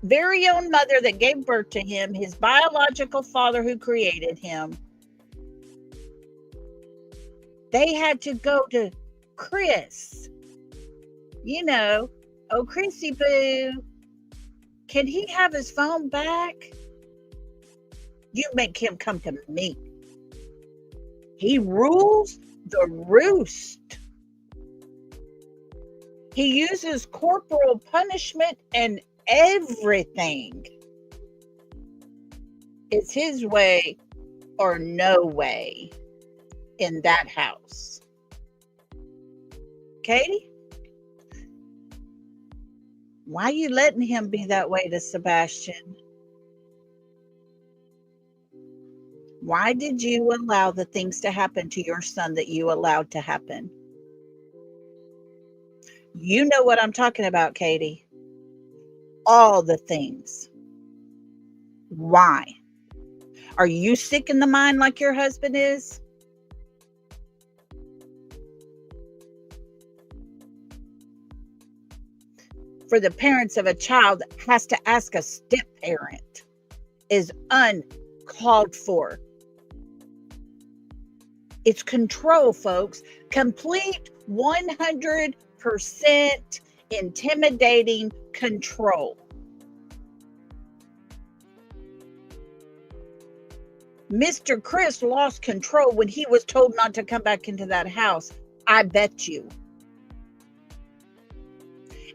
very own mother that gave birth to him, his biological father who created him. They had to go to Chris. Oh, Chrissy boo, can he have his phone back? You make him come to me. He rules the roost. He uses corporal punishment and everything. It's his way or no way in that house. Katie? Why are you letting him be that way to Sebastian? Why did you allow the things to happen to your son that you allowed to happen? You know what I'm talking about, Katie. All the things. Why? Are you sick in the mind like your husband is? For the parents of a child has to ask a step parent is uncalled for. It's control, folks. Complete 100% intimidating control. Mr. Chris lost control when he was told not to come back into that house. I bet you.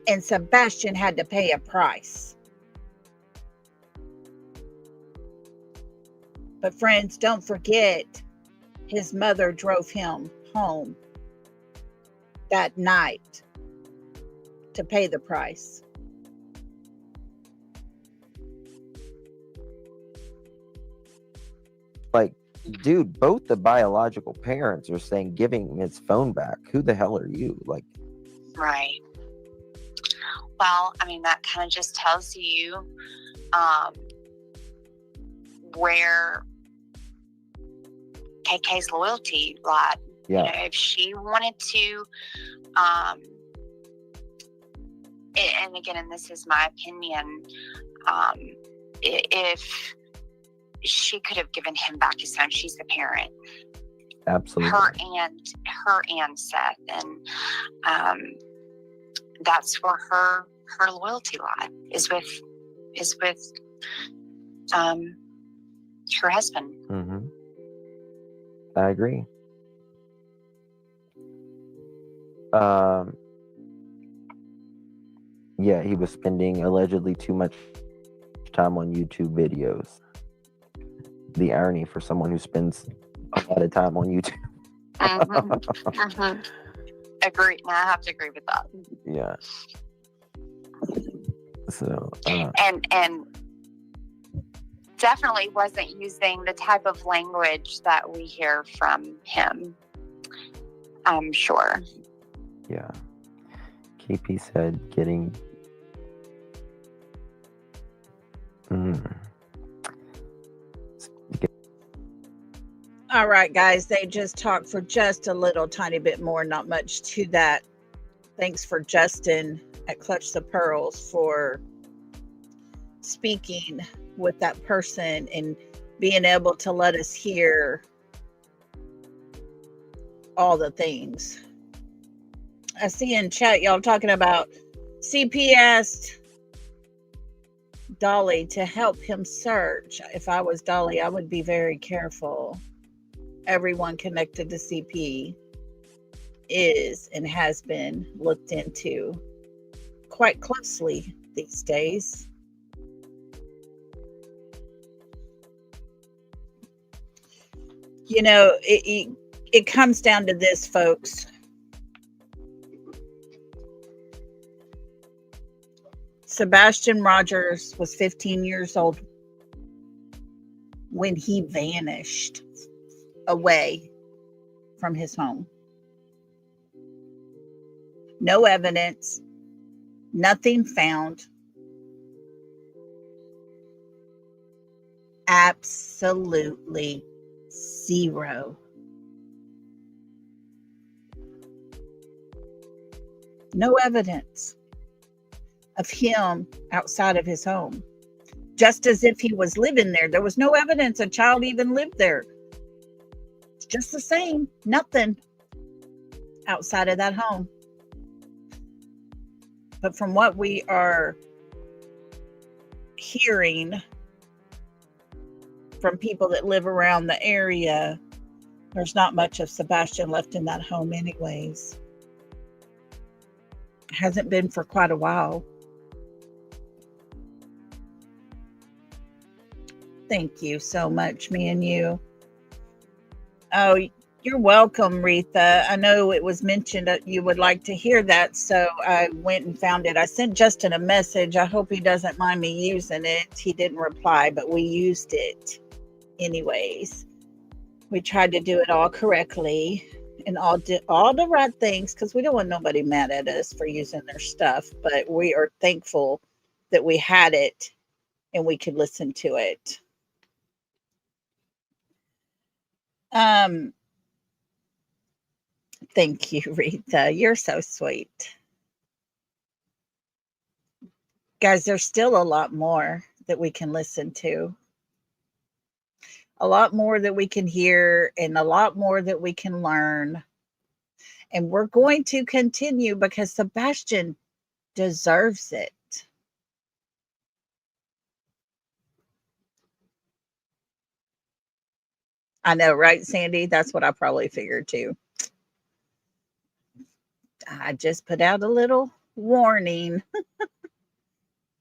And Sebastian had to pay a price. But friends, don't forget, his mother drove him home that night to pay the price. like, dude, both the biological parents are saying giving him his phone back. Who the hell are you? Like, right. Well, I mean, that kind of just tells you where KK's loyalty lied. yeah. If she wanted to, and again, and this is my opinion, if she could have given him back his phone, she's the parent. Absolutely. Her and Seth, and that's where her loyalty lies, is with her husband. Mm-hmm. I agree. Yeah, he was spending allegedly too much time on YouTube videos. The irony for someone who spends a lot of time on YouTube. Mm-hmm. Mm-hmm. Agree. I have to agree with that. Yeah. So, and definitely wasn't using the type of language that we hear from him. I'm sure. yeah. KP said getting. All right, guys, they just talked for just a little tiny bit more, not much to that. Thanks for Justin at Clutch the Pearls for speaking with that person and being able to let us hear all the things. I see in chat y'all talking about CP asked Dolly to help him search. If I was Dolly, I would be very careful. Everyone connected to CP is and has been looked into quite closely these days. You know, it comes down to this, folks. Sebastian Rogers was 15 years old when he vanished away from his home. No evidence, nothing found. Absolutely zero. No evidence of him outside of his home. Just as if he was living there. There was no evidence a child even lived there. It's just the same. Nothing outside of that home. But from what we are hearing from people that live around the area, there's not much of Sebastian left in that home anyways. Hasn't been for quite a while. Thank you so much, me and you. Oh, you're welcome, Retha. I know it was mentioned that you would like to hear that, so I went and found it. I sent Justin a message. I hope he doesn't mind me using it. He didn't reply, but we used it anyways. We tried to do it all correctly and all the right things because we don't want nobody mad at us for using their stuff, but we are thankful that we had it and we could listen to it. Thank you, Rita. You're so sweet. Guys, there's still a lot more that we can listen to. A lot more that we can hear and a lot more that we can learn. And we're going to continue because Sebastian deserves it. I know, right, Sandy? That's what I probably figured too. I just put out a little warning.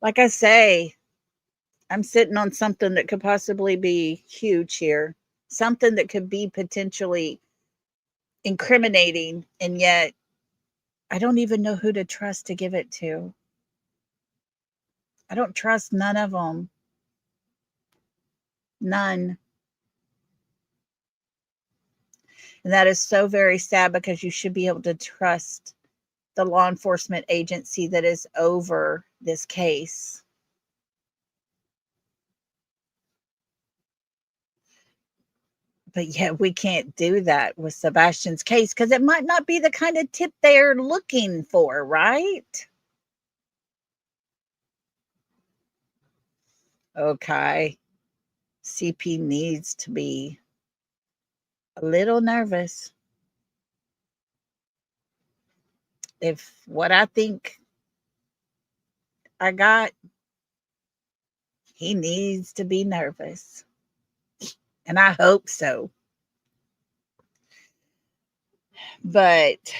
Like I say, I'm sitting on something that could possibly be huge here. Something that could be potentially incriminating, and yet I don't even know who to trust to give it to. I don't trust none of them. None. And that is so very sad because you should be able to trust the law enforcement agency that is over this case. But yet we can't do that with Sebastian's case because it might not be the kind of tip they're looking for, right? Okay. CP needs to be a little nervous. If what I think I got, he needs to be nervous. And I hope so. But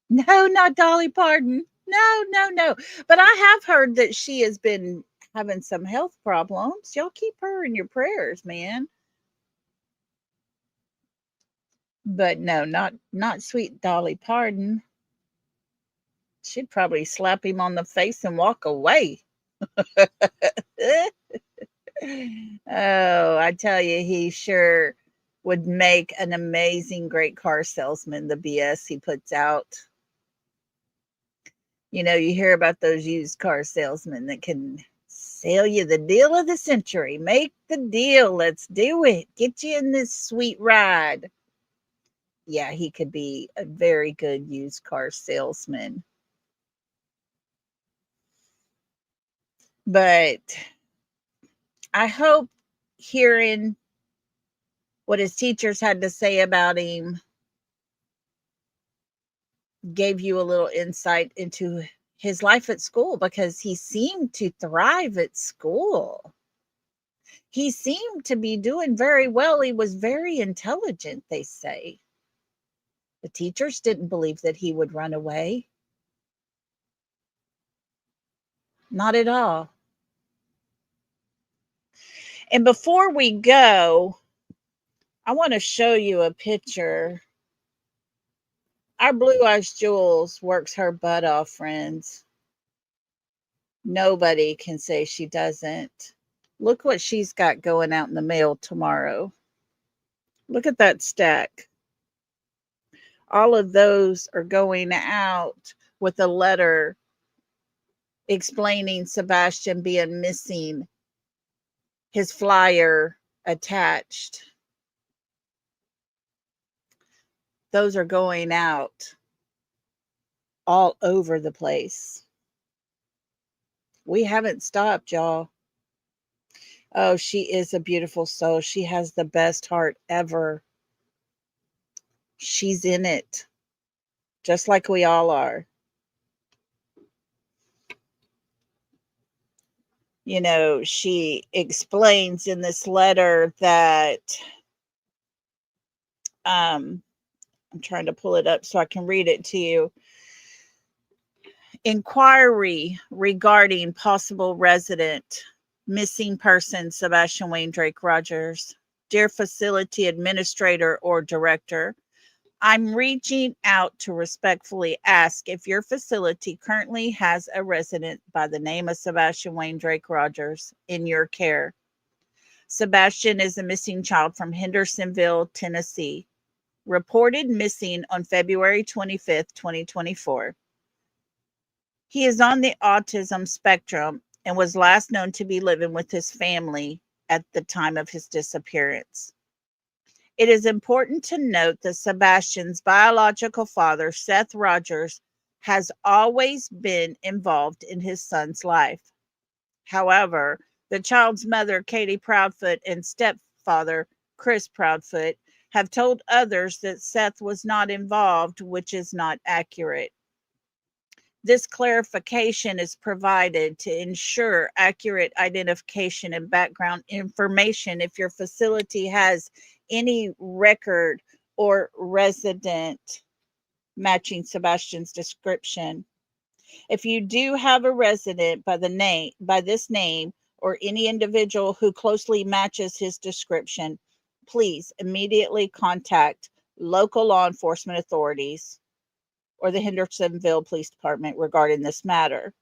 no, not Dolly Parton. No. But I have heard that she has been having some health problems. Y'all keep her in your prayers, man. But no, not sweet Dolly Parton. She'd probably slap him on the face and walk away. Oh, I tell you, he sure would make an amazing, great car salesman, the BS he puts out. You know, you hear about those used car salesmen that can sell you the deal of the century. Make the deal. Let's do it. Get you in this sweet ride. Yeah, he could be a very good used car salesman. But I hope hearing what his teachers had to say about him gave you a little insight into his life at school, because he seemed to thrive at school. He seemed to be doing very well. He was very intelligent, they say. The teachers didn't believe that he would run away. Not at all. And before we go, I want to show you a picture. Our Blue Eyes Jules works her butt off, friends. Nobody can say she doesn't. Look what she's got going out in the mail tomorrow. Look at that stack. All of those are going out with a letter explaining Sebastian being missing, his flyer attached. Those are going out all over the place. We haven't stopped, y'all. Oh, she is a beautiful soul. She has the best heart ever. She's in it, just like we all are. You know, she explains in this letter that I'm trying to pull it up so I can read it to you. Inquiry regarding possible resident missing person Sebastian Wayne Drake Rogers. Dear facility administrator or director, I'm reaching out to respectfully ask if your facility currently has a resident by the name of Sebastian Wayne Drake Rogers in your care. Sebastian is a missing child from Hendersonville, Tennessee, reported missing on February 25th, 2024. He is on the autism spectrum and was last known to be living with his family at the time of his disappearance. It is important to note that Sebastian's biological father, Seth Rogers, has always been involved in his son's life. However, the child's mother, Katie Proudfoot, and stepfather, Chris Proudfoot, have told others that Seth was not involved, which is not accurate. This clarification is provided to ensure accurate identification and background information if your facility has any record or resident matching Sebastian's description. If you do have a resident by this name or any individual who closely matches his description, please immediately contact local law enforcement authorities or the Hendersonville Police Department regarding this matter.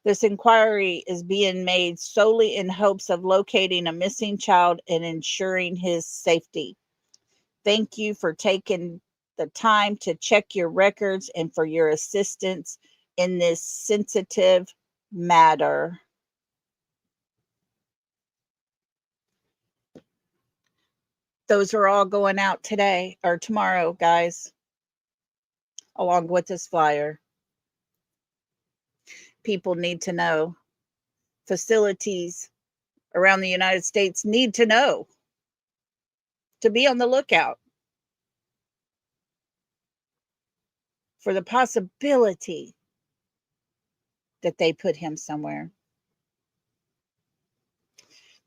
This inquiry is being made solely in hopes of locating a missing child and ensuring his safety. Thank you for taking the time to check your records and for your assistance in this sensitive matter. Those are all going out today or tomorrow, guys, along with this flyer. People need to know. Facilities around the United States need to know to be on the lookout for the possibility that they put him somewhere.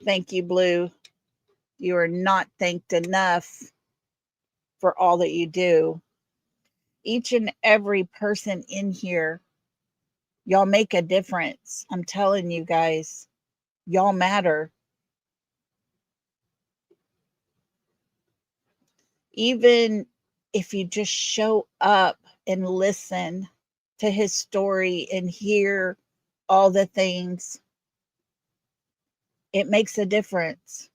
Thank you, Blue. You are not thanked enough for all that you do. Each and every person in here, y'all make a difference. I'm telling you guys, y'all matter. Even if you just show up and listen to his story and hear all the things, it makes a difference.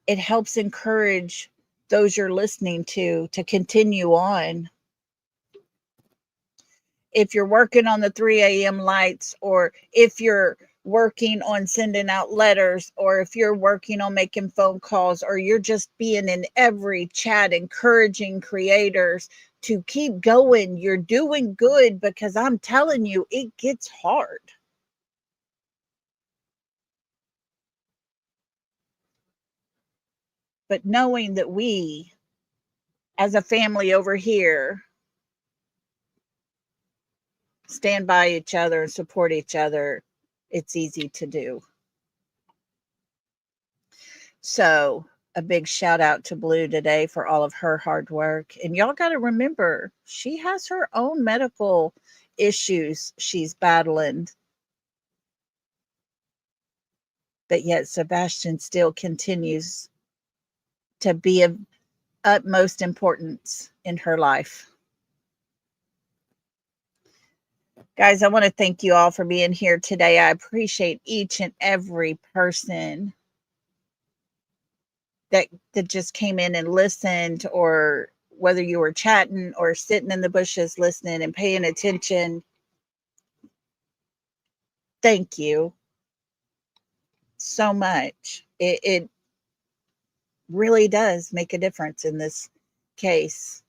It helps encourage those you're listening to continue on. If you're working on the 3 a.m. lights, or if you're working on sending out letters, or if you're working on making phone calls, or you're just being in every chat encouraging creators to keep going, you're doing good, because I'm telling you, it gets hard. But knowing that we, as a family over here, stand by each other and support each other, it's easy to do. So a big shout out to Blue today for all of her hard work. And y'all got to remember, she has her own medical issues she's battling. But yet Sebastian still continues to be of utmost importance in her life. Guys, I want to thank you all for being here today. I appreciate each and every person that just came in and listened, or whether you were chatting or sitting in the bushes listening and paying attention. Thank you so much. It really does make a difference in this case.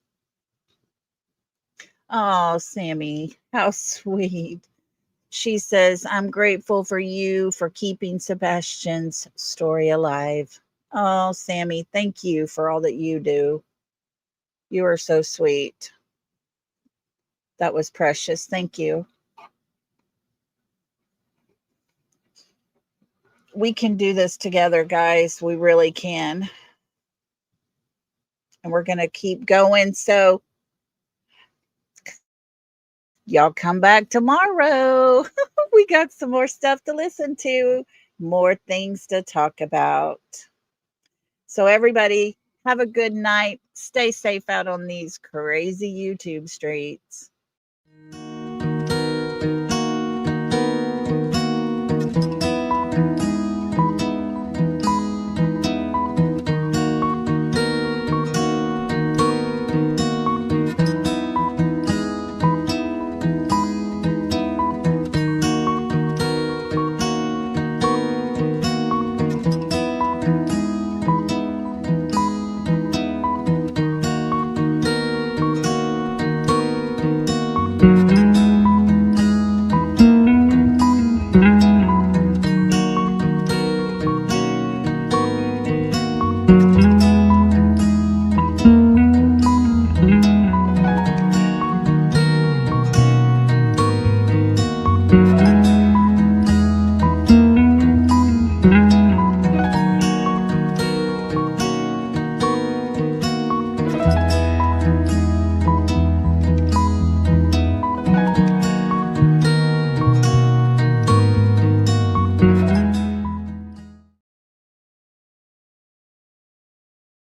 Oh, Sammy, how sweet. She says, I'm grateful for you for keeping Sebastian's story alive. Oh, Sammy, thank you for all that you do. You are so sweet. That was precious. Thank you. We can do this together, guys. We really can. And we're going to keep going. So y'all come back tomorrow. We got some more stuff to listen to, more things to talk about. So everybody, have a good night. Stay safe out on these crazy YouTube streets.